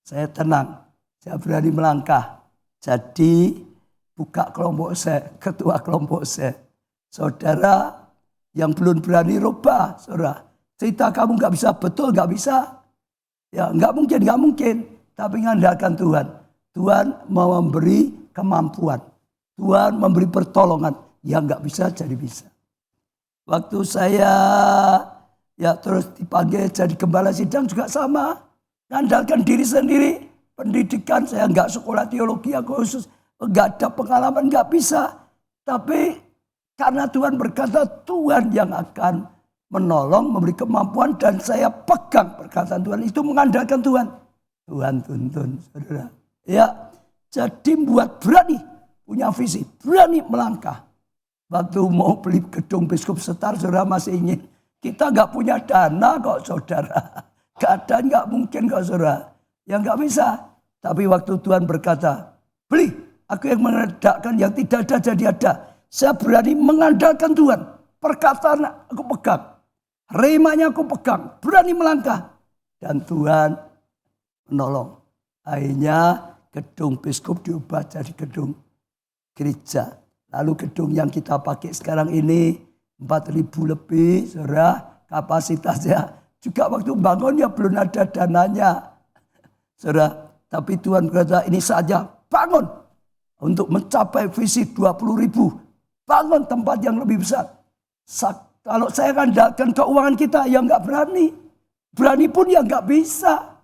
Saya tenang, saya berani melangkah. Jadi buka kelompok saya, ketua kelompok saya. Saudara yang belum berani rubah, saudara. Cerita kamu nggak bisa, betul nggak bisa. Ya nggak mungkin. Tapi mengandalkan Tuhan. Tuhan mau memberi kemampuan. Tuhan memberi pertolongan. Yang nggak bisa jadi bisa. Waktu saya ya terus dipanggil jadi gembala sidang juga sama. Mengandalkan diri sendiri. Pendidikan saya nggak sekolah teologi khusus. Nggak ada pengalaman, nggak bisa. Tapi Karena Tuhan berkata Tuhan yang akan menolong, memberi kemampuan, dan saya pegang perkataan Tuhan itu mengandalkan Tuhan. Tuhan tuntun, saudara. Ya, jadi buat berani, punya visi, berani melangkah. Waktu mau beli gedung Biskup Setar, saudara masih ingin. Kita nggak punya dana kok, saudara. Keadaan nggak mungkin kok, saudara. Ya nggak bisa. Tapi waktu Tuhan berkata, beli, aku yang mengadakan yang tidak ada jadi ada. Saya berani mengandalkan Tuhan. Perkataan aku pegang. Remanya aku pegang. Berani melangkah. Dan Tuhan menolong. Akhirnya gedung Biskup diubah jadi gedung gereja. Lalu gedung yang kita pakai sekarang ini 4.000 lebih, saudara, kapasitasnya. Juga waktu bangunnya belum ada dananya, saudara. Tapi Tuhan berkata ini saja bangun untuk mencapai visi 20.000. Bangun tempat yang lebih besar. Kalau saya andalkan keuangan kita, ya nggak berani. Berani pun ya nggak bisa.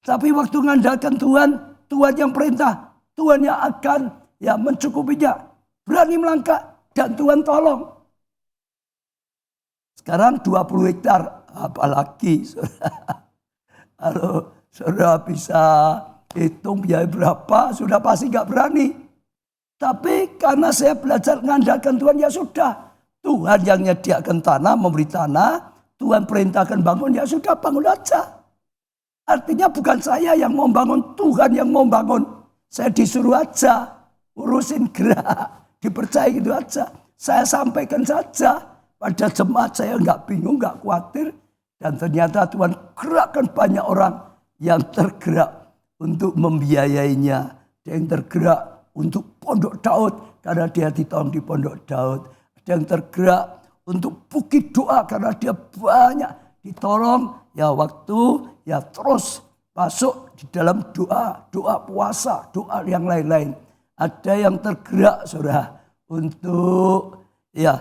Tapi waktu mengandalkan Tuhan, Tuhan yang perintah, Tuhan yang akan ya mencukupinya. Berani melangkah dan Tuhan tolong. Sekarang 20 hektar, apalagi kalau saudara bisa hitung biaya berapa, sudah pasti nggak berani. Tapi karena saya belajar mengandalkan Tuhan, ya sudah. Tuhan yang menyediakan tanah, memberi tanah, Tuhan perintahkan bangun, ya sudah bangun aja. Artinya bukan saya yang mau bangun, Tuhan yang mau bangun. Saya disuruh aja, urusin gerak, dipercaya gitu aja. Saya sampaikan saja pada jemaat, saya nggak bingung, nggak khawatir. Dan ternyata Tuhan gerakkan banyak orang yang tergerak untuk membiayainya. Ada yang tergerak untuk Pondok Daud karena dia ditolong di Pondok Daud. Ada yang tergerak untuk Bukit Doa karena dia banyak ditolong. Ya waktu ya terus masuk di dalam doa, doa puasa, doa yang lain-lain. Ada yang tergerak saudara untuk ya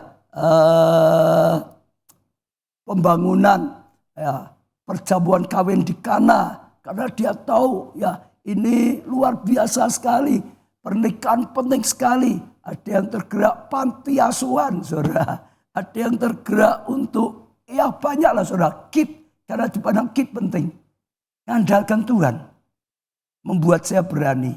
pembangunan ya perjamuan kawin di Kana karena dia tahu ya ini luar biasa sekali. Pernikahan penting sekali. Ada yang tergerak panti asuhan, saudara. Ada yang tergerak untuk, ya banyaklah saudara, KIT. Karena dipandang KIT penting. Ngandalkan Tuhan, membuat saya berani.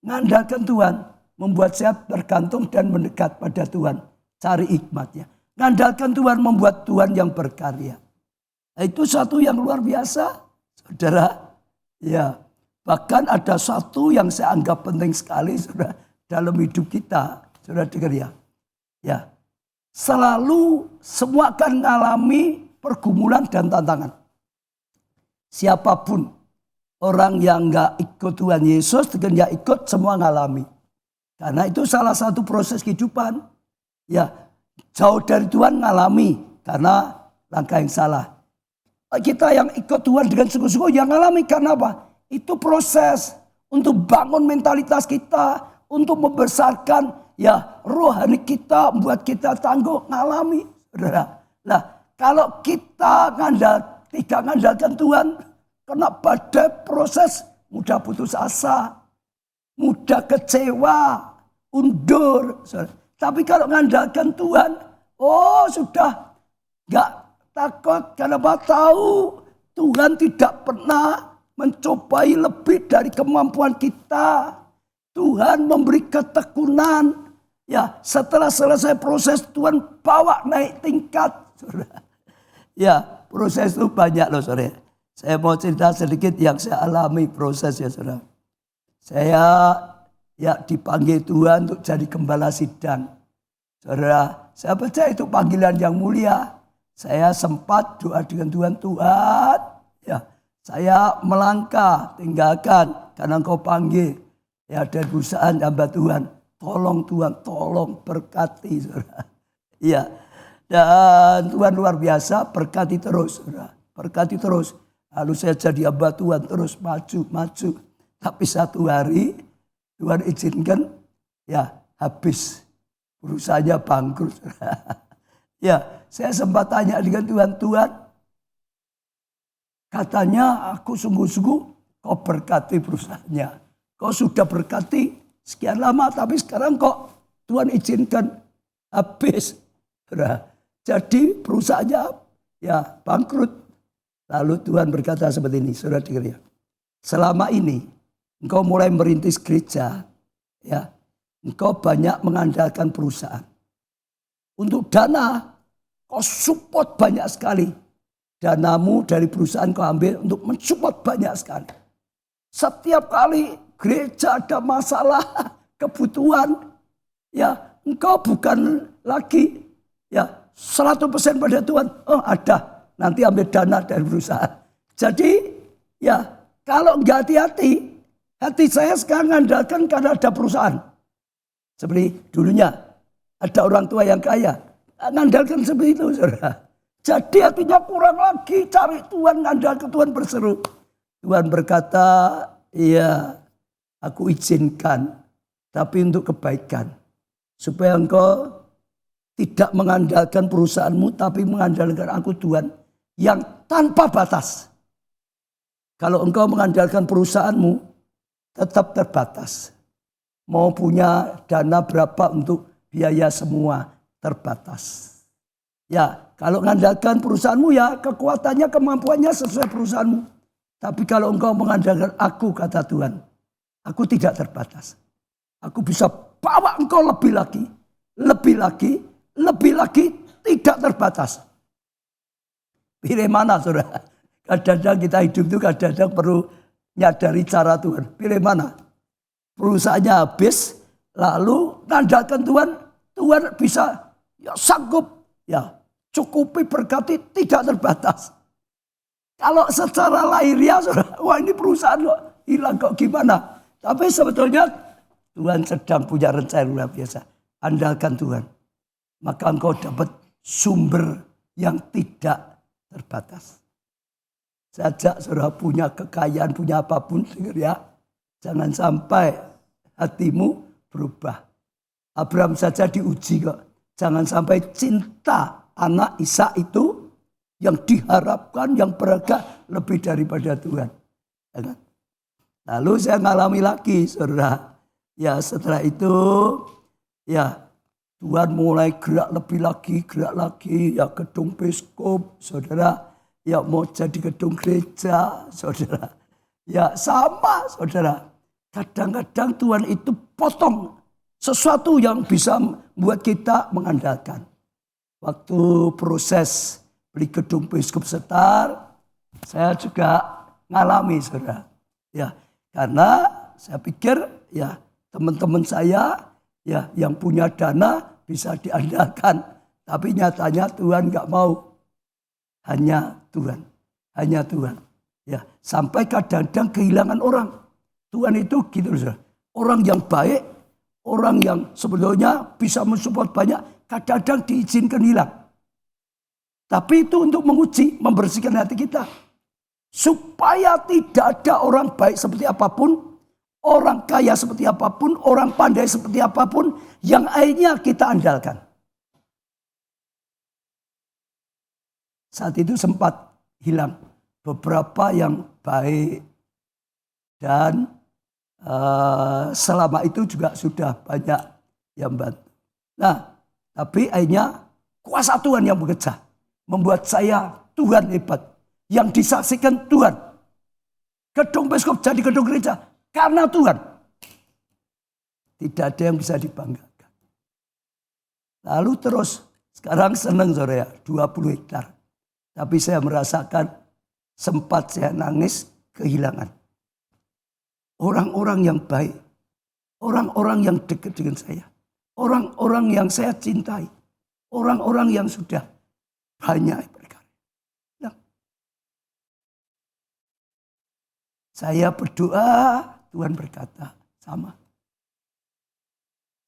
Ngandalkan Tuhan, membuat saya bergantung dan mendekat pada Tuhan. Cari hikmatnya. Ngandalkan Tuhan, membuat Tuhan yang berkarya. Nah, itu satu yang luar biasa, saudara. Ya. Bahkan ada satu yang saya anggap penting sekali saudara, dalam hidup kita. Saudara dengar ya. Ya. Selalu semua akan mengalami pergumulan dan tantangan. Siapapun orang yang gak ikut Tuhan Yesus dengan gak ikut semua mengalami. Karena itu salah satu proses kehidupan. Ya, jauh dari Tuhan mengalami karena langkah yang salah. Kita yang ikut Tuhan dengan sungguh-sungguh yang mengalami karena apa? Itu proses untuk bangun mentalitas kita, untuk membesarkan ya rohani kita, membuat kita tangguh, ngalami. Nah, kalau kita tidak mengandalkan Tuhan, kena badai proses, mudah putus asa, mudah kecewa, undur. Tapi kalau mengandalkan Tuhan, oh sudah gak takut karena tahu Tuhan tidak pernah mencobai lebih dari kemampuan kita. Tuhan memberi ketekunan. Ya, setelah selesai proses Tuhan bawa naik tingkat. Ya, proses itu banyak loh saudara. Saya mau cerita sedikit yang saya alami prosesnya saudara. Saya ya dipanggil Tuhan untuk jadi gembala sidang. Saudara, saya percaya itu panggilan yang mulia. Saya sempat doa dengan Tuhan, Tuhan ya. Saya melangkah, tinggalkan karena Engkau panggil. Ya dari perusahaan hamba Tuhan. Tolong Tuhan, tolong berkati saudara. Iya. Dan Tuhan luar biasa berkati terus saudara. Berkati terus. Lalu saya jadi hamba Tuhan terus maju. Tapi satu hari Tuhan izinkan ya habis. Perusahaannya bangkrut saudara. Ya saya sempat tanya dengan Tuhan. Katanya aku sungguh-sungguh kau berkati perusahaannya. Kau sudah berkati sekian lama tapi sekarang kok Tuhan izinkan habis. Jadi perusahaannya ya bangkrut. Lalu Tuhan berkata seperti ini, saudara dengar ya. Selama ini engkau mulai merintis gereja, ya, engkau banyak mengandalkan perusahaan. Untuk dana, kau support banyak sekali. Danamu dari perusahaan kau ambil untuk mensupport banyak sekali. Setiap kali gereja ada masalah, kebutuhan, ya engkau bukan lagi ya 100% pada Tuhan. Oh ada. Nanti ambil dana dari perusahaan. Jadi ya kalau nggak hati-hati, hati saya sekarang mengandalkan karena ada perusahaan. Seperti dulunya ada orang tua yang kaya, mengandalkan seperti itu, saudara. Jadi hatinya kurang lagi, cari Tuhan, mengandalkan Tuhan, berseru. Tuhan berkata, iya aku izinkan, tapi untuk kebaikan. Supaya engkau tidak mengandalkan perusahaanmu, tapi mengandalkan aku Tuhan. Yang tanpa batas. Kalau engkau mengandalkan perusahaanmu, tetap terbatas. Mau punya dana berapa untuk biaya semua, terbatas. Ya, kalau mengandalkan perusahaanmu ya kekuatannya, kemampuannya sesuai perusahaanmu. Tapi kalau engkau mengandalkan aku, kata Tuhan, aku tidak terbatas. Aku bisa bawa engkau lebih lagi, lebih lagi, lebih lagi, tidak terbatas. Pilih mana, saudara? Kadang-kadang kita hidup itu kadang-kadang perlu nyadari cara Tuhan. Pilih mana? Perusahaannya habis, lalu mengandalkan Tuhan. Tuhan bisa ya sanggup, ya cukupi, berkati, tidak terbatas. Kalau secara lahiriah, saudara, wah ini perusahaan kok hilang, kok gimana? Tapi sebetulnya Tuhan sedang punya rencana luar biasa. Andalkan Tuhan. Maka engkau dapat sumber yang tidak terbatas. Sejak saudara punya kekayaan, punya apapun, dengar ya, jangan sampai hatimu berubah. Abraham saja diuji kok. Jangan sampai cinta anak Ishak itu yang diharapkan, yang berharga lebih daripada Tuhan. Lalu saya ngalami lagi, saudara. Ya setelah itu, ya Tuhan mulai gerak lagi, ya gedung Piskup, saudara. Ya mau jadi gedung gereja, saudara. Ya sama, saudara. Kadang-kadang Tuhan itu potong sesuatu yang bisa membuat kita mengandalkan. Waktu proses beli gedung Piskup Setar, saya juga ngalami, saudara. Ya, karena saya pikir ya teman-teman saya ya yang punya dana bisa diandalkan, tapi nyatanya Tuhan nggak mau. Hanya Tuhan, hanya Tuhan. Ya, sampai kadang-kadang kehilangan orang. Tuhan itu gitu, saudara. Orang yang baik, orang yang sebetulnya bisa mensupport banyak, kadang-kadang diizinkan hilang. Tapi itu untuk menguji, membersihkan hati kita. Supaya tidak ada orang baik seperti apapun, orang kaya seperti apapun, orang pandai seperti apapun, yang akhirnya kita andalkan. Saat itu sempat hilang beberapa yang baik. Dan selama itu juga sudah banyak yang bantu. Nah, tapi akhirnya kuasa Tuhan yang bekerja. Membuat saya Tuhan hebat. Yang disaksikan Tuhan. Gedung Piskup jadi gedung gereja. Karena Tuhan. Tidak ada yang bisa dibanggakan. Lalu terus. Sekarang senang, saudara ya. 20 hektar. Tapi saya merasakan sempat saya nangis kehilangan. Orang-orang yang baik. Orang-orang yang dekat dengan saya. Orang-orang yang saya cintai. Orang-orang yang sudah banyak berkarya. Nah, saya berdoa, Tuhan berkata sama.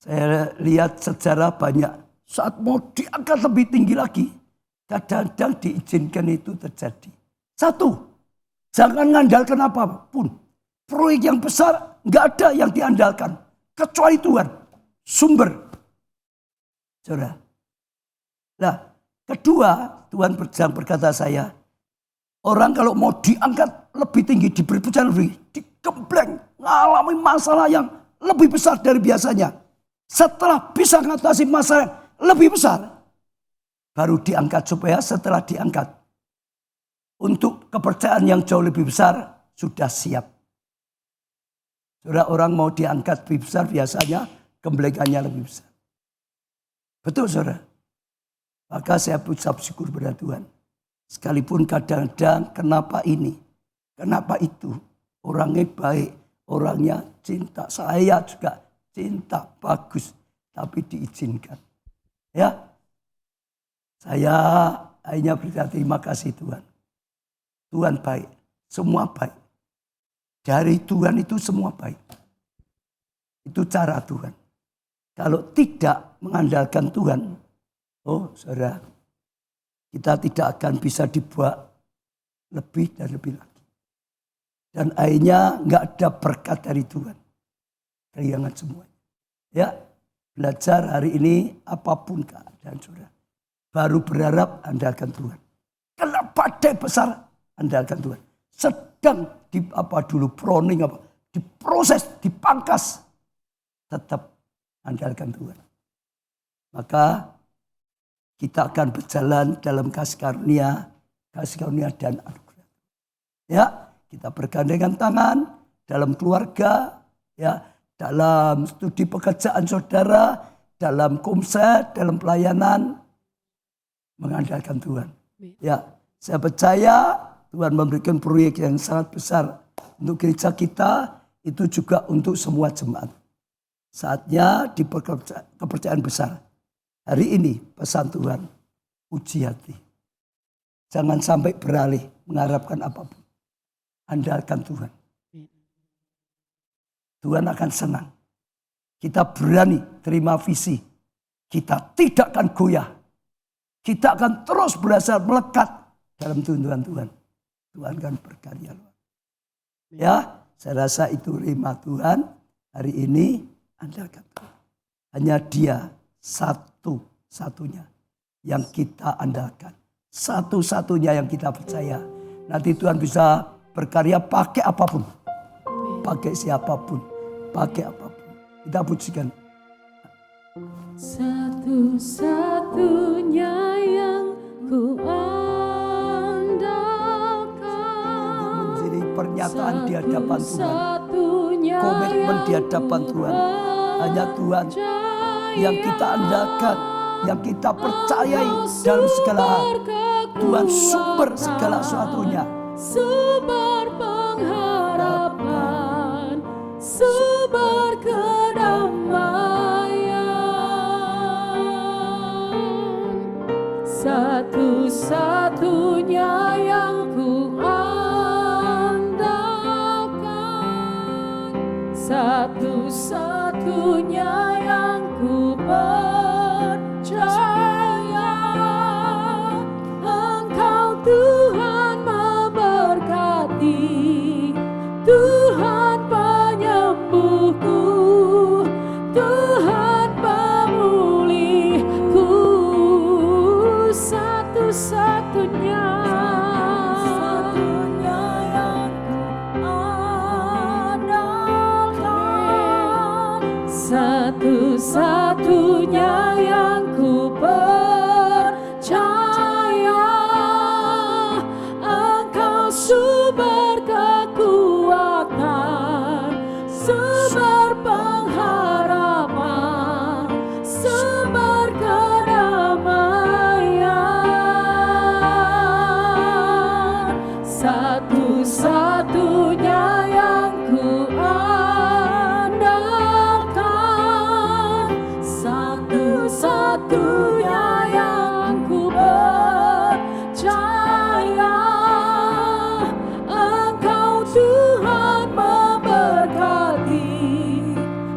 Saya lihat sejarah banyak. Saat mau diangkat lebih tinggi lagi. Kadang-kadang diizinkan itu terjadi. Satu, jangan mengandalkan apapun. Proyek yang besar nggak ada yang diandalkan. Kecuali Tuhan. Sumber. Saudara. Nah, kedua, Tuhan berkata saya. Orang kalau mau diangkat lebih tinggi, diberi pencapaian lebih, digembleng, mengalami masalah yang lebih besar dari biasanya. Setelah bisa mengatasi masalah lebih besar. Baru diangkat, supaya setelah diangkat untuk kepercayaan yang jauh lebih besar sudah siap. Saudara, orang mau diangkat lebih besar biasanya gemblengannya lebih besar. Betul saudara? Maka saya ucap syukur pada Tuhan. Sekalipun kadang-kadang kenapa ini, kenapa itu. Orangnya baik, orangnya cinta. Saya juga cinta, bagus. Tapi diizinkan. Ya, saya hanya berterima kasih Tuhan. Tuhan baik, semua baik. Dari Tuhan itu semua baik. Itu cara Tuhan. Kalau tidak mengandalkan Tuhan, oh saudara, kita tidak akan bisa dibuat lebih dan lebih lagi. Dan akhirnya nggak ada berkat dari Tuhan. Kehilangan semua. Ya, belajar hari ini apapun keadaan saudara. Baru berharap andalkan Tuhan. Kena badai besar, andalkan Tuhan. Sedang proning diproses, dipangkas, tetap andalkan Tuhan. Maka kita akan berjalan dalam kasih karunia dan anugerah. Ya, kita bergandengan tangan dalam keluarga, ya, dalam studi pekerjaan saudara, dalam komsel, dalam pelayanan, mengandalkan Tuhan. Ya, saya percaya Tuhan memberikan proyek yang sangat besar untuk gereja kita, itu juga untuk semua jemaat. Saatnya di kepercayaan besar. Hari ini pesan Tuhan, uji hati. Jangan sampai beralih mengharapkan apapun. Andalkan Tuhan. Tuhan akan senang. Kita berani terima visi. Kita tidak akan goyah. Kita akan terus berusaha melekat dalam tuntunan Tuhan. Tuhan akan berkarya. Ya, saya rasa itu rema Tuhan. Hari ini andalkan Tuhan. Hanya Dia satu-satunya yang kita andalkan. Satu-satunya yang kita percaya. Nanti Tuhan bisa berkarya pakai apapun. Pakai siapapun. Pakai apapun. Kita pujikan. Satu-satunya yang ku pernyataan di hadapan Tuhan, komitmen di hadapan Tuhan. Hanya Tuhan yang kita andalkan, yang kita percayai dalam segala hal. Tuhan sumber segala sesuatunya. Sumber pengharapan, sumber kedamaian. Satu-satunya yang ku satu-satunya yang ku percaya. Engkau Tuhan memberkati, Tuhan penyembuhku, Tuhan pemulihku. Satu-satunya satu-satunya yang ku percaya. Engkau sumber kekuatan, sumber pengharapan, sumber kedamaian. Satu-satunya yang ku satu-satunya yang ku percaya. Engkau Tuhan memberkati,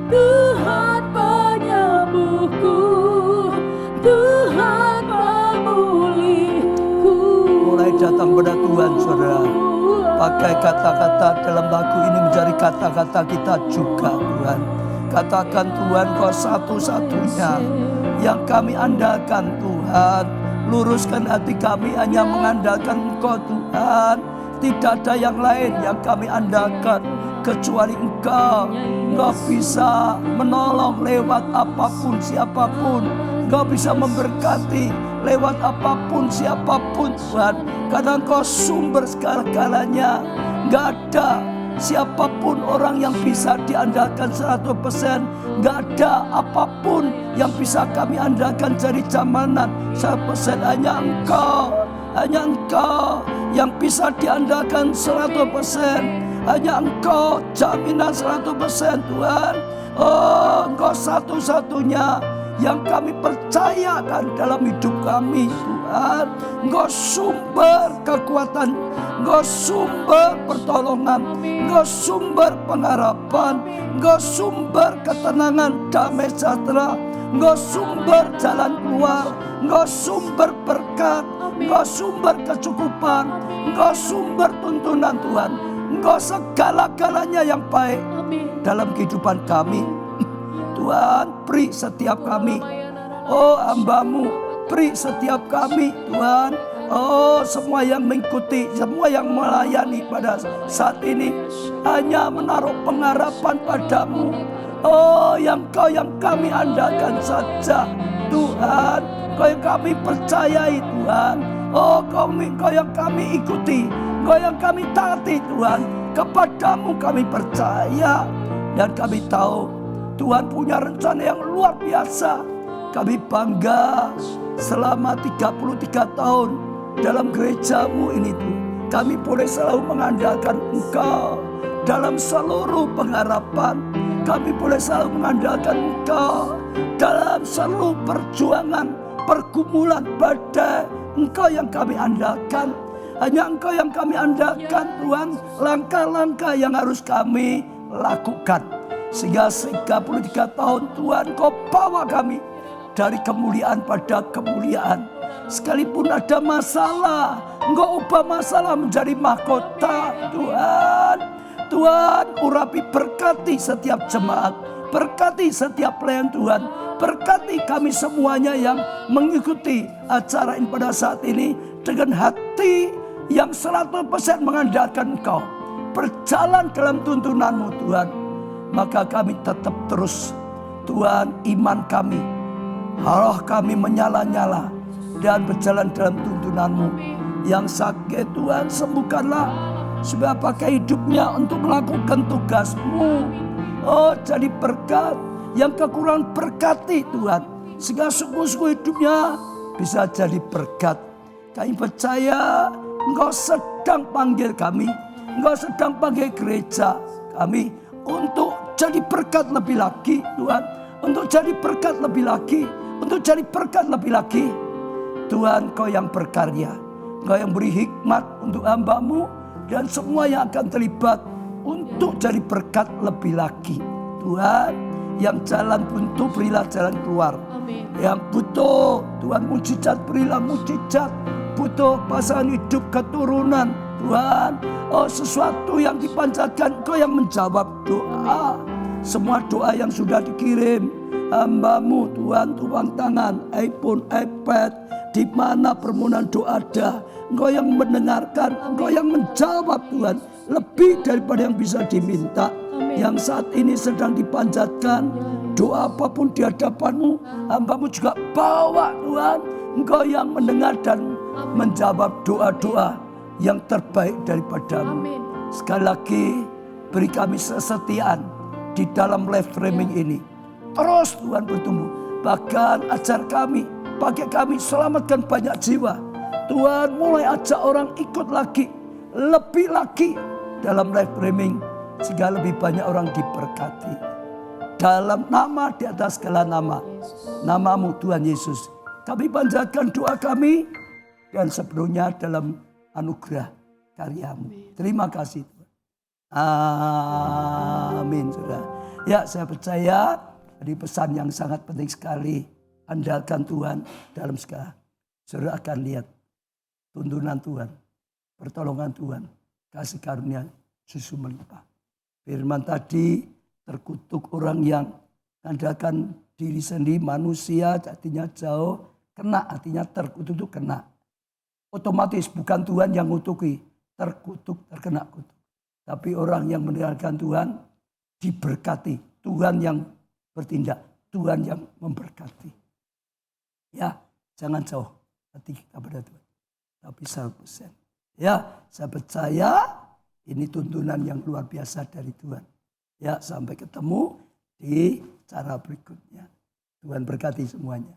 Tuhan penyembuhku, Tuhan pemulihku. Mulai datang pada Tuhan saudara. Pakai kata-kata dalam lagu ini menjadi kata-kata kita juga Tuhan. Katakan Tuhan Kau satu-satunya yang kami andalkan Tuhan. Luruskan hati kami hanya mengandalkan Engkau Tuhan. Tidak ada yang lain yang kami andalkan kecuali Engkau. Engkau bisa menolong lewat apapun siapapun. Engkau bisa memberkati lewat apapun, siapapun Tuhan. Karena Engkau sumber segala-galanya. Gak ada siapapun orang yang bisa diandalkan 100%. Gak ada apapun yang bisa kami andalkan dari jamanan 100%. Hanya Engkau yang bisa diandalkan 100%. Hanya Engkau jaminan 100% Tuhan. Oh, Engkau satu-satunya yang kami percayakan dalam hidup kami Tuhan. Engkau sumber kekuatan, Engkau sumber pertolongan, Engkau sumber pengharapan, Engkau sumber ketenangan, damai sejahtera, Engkau sumber jalan keluar, Engkau sumber berkat, Engkau sumber kecukupan, Engkau sumber tuntunan Tuhan. Engkau segala-galanya yang baik dalam kehidupan kami. Tuhan, beri setiap kami. Oh, hamba-Mu, beri setiap kami Tuhan. Oh, semua yang mengikuti, semua yang melayani pada saat ini hanya menaruh pengharapan padamu. Oh, Engkau yang kami andalkan saja Tuhan. Engkau yang kami percayai Tuhan. Oh, Engkau yang kami ikuti, Engkau yang kami taati Tuhan. Kepadamu kami percaya dan kami tahu Tuhan punya rencana yang luar biasa. Kami bangga selama 33 tahun dalam gerejamu ini Tuhan. Kami boleh selalu mengandalkan Engkau dalam seluruh pengharapan. Kami boleh selalu mengandalkan Engkau dalam seluruh perjuangan, pergumulan, badai. Engkau yang kami andalkan. Hanya Engkau yang kami andalkan Tuhan. Langkah-langkah yang harus kami lakukan. Sehingga 33 tahun Tuhan Kau bawa kami dari kemuliaan pada kemuliaan. Sekalipun ada masalah, Engkau ubah masalah menjadi mahkota Tuhan. Tuhan, urapi, berkati setiap jemaat, berkati setiap pelayan Tuhan, berkati kami semuanya yang mengikuti acara ini pada saat ini dengan hati yang 100% mengandalkan Engkau, berjalan dalam tuntunan-Mu Tuhan. Maka kami tetap terus Tuhan, iman kami, roh kami menyala-nyala dan berjalan dalam tuntunan-Mu. Yang sakit Tuhan sembuhkanlah, supaya pakai hidupnya untuk melakukan tugas-Mu. Oh, jadi berkat. Yang kekurangan berkati Tuhan, sehingga sungguh-sungguh hidupnya bisa jadi berkat. Kami percaya Engkau sedang panggil kami, Engkau sedang panggil gereja kami untuk jadi berkat lebih lagi Tuhan. Untuk jadi berkat lebih lagi, untuk jadi berkat lebih lagi. Tuhan, Kau yang berkarya, Kau yang beri hikmat untuk hamba-Mu dan semua yang akan terlibat untuk jadi berkat lebih lagi. Tuhan, yang jalan buntu berilah jalan keluar. Amin. Yang butuh Tuhan mujizat berilah mujizat. Butuh pasangan hidup, keturunan Tuhan. Oh, sesuatu yang dipanjatkan Kau yang menjawab doa. Semua doa yang sudah dikirim hamba-Mu Tuhan, tumpang tangan, iPhone, iPad, di mana permohonan doa ada, Engkau yang mendengarkan, Engkau yang menjawab Tuhan, lebih daripada yang bisa diminta. Amin. Yang saat ini sedang dipanjatkan, doa apapun di hadapan-Mu, hamba-Mu juga bawa Tuhan. Engkau yang mendengar dan menjawab doa-doa yang terbaik daripada-Mu. Amin. Sekali lagi, beri kami kesetiaan di dalam live streaming ini. Terus Tuhan bertumbuh. Bahkan ajar kami, pakai kami, selamatkan banyak jiwa. Tuhan, mulai ajak orang ikut lagi, lebih lagi dalam live streaming, sehingga lebih banyak orang diberkati. Dalam nama di atas segala nama, nama-Mu Tuhan Yesus, kami panjatkan doa kami dan sepenuhnya dalam anugerah karya-Mu. Terima kasih Tuhan. Amin. Saudara. Ya, saya percaya di pesan yang sangat penting sekali. Andalkan Tuhan dalam segala. Saudara akan lihat tuntunan Tuhan, pertolongan Tuhan, kasih karunia susu melimpah. Firman tadi, terkutuk orang yang andalkan diri sendiri, manusia artinya jauh, kena artinya terkutuk itu kena. Otomatis bukan Tuhan yang ngutuki, terkutuk, terkena kutuk. Tapi orang yang mendengarkan Tuhan diberkati, Tuhan yang bertindak, Tuhan yang memberkati. Ya, jangan jauh hati kita pada Tuhan. Tapi 100%. Ya, saya percaya ini tuntunan yang luar biasa dari Tuhan. Ya, sampai ketemu di cara berikutnya. Tuhan berkati semuanya.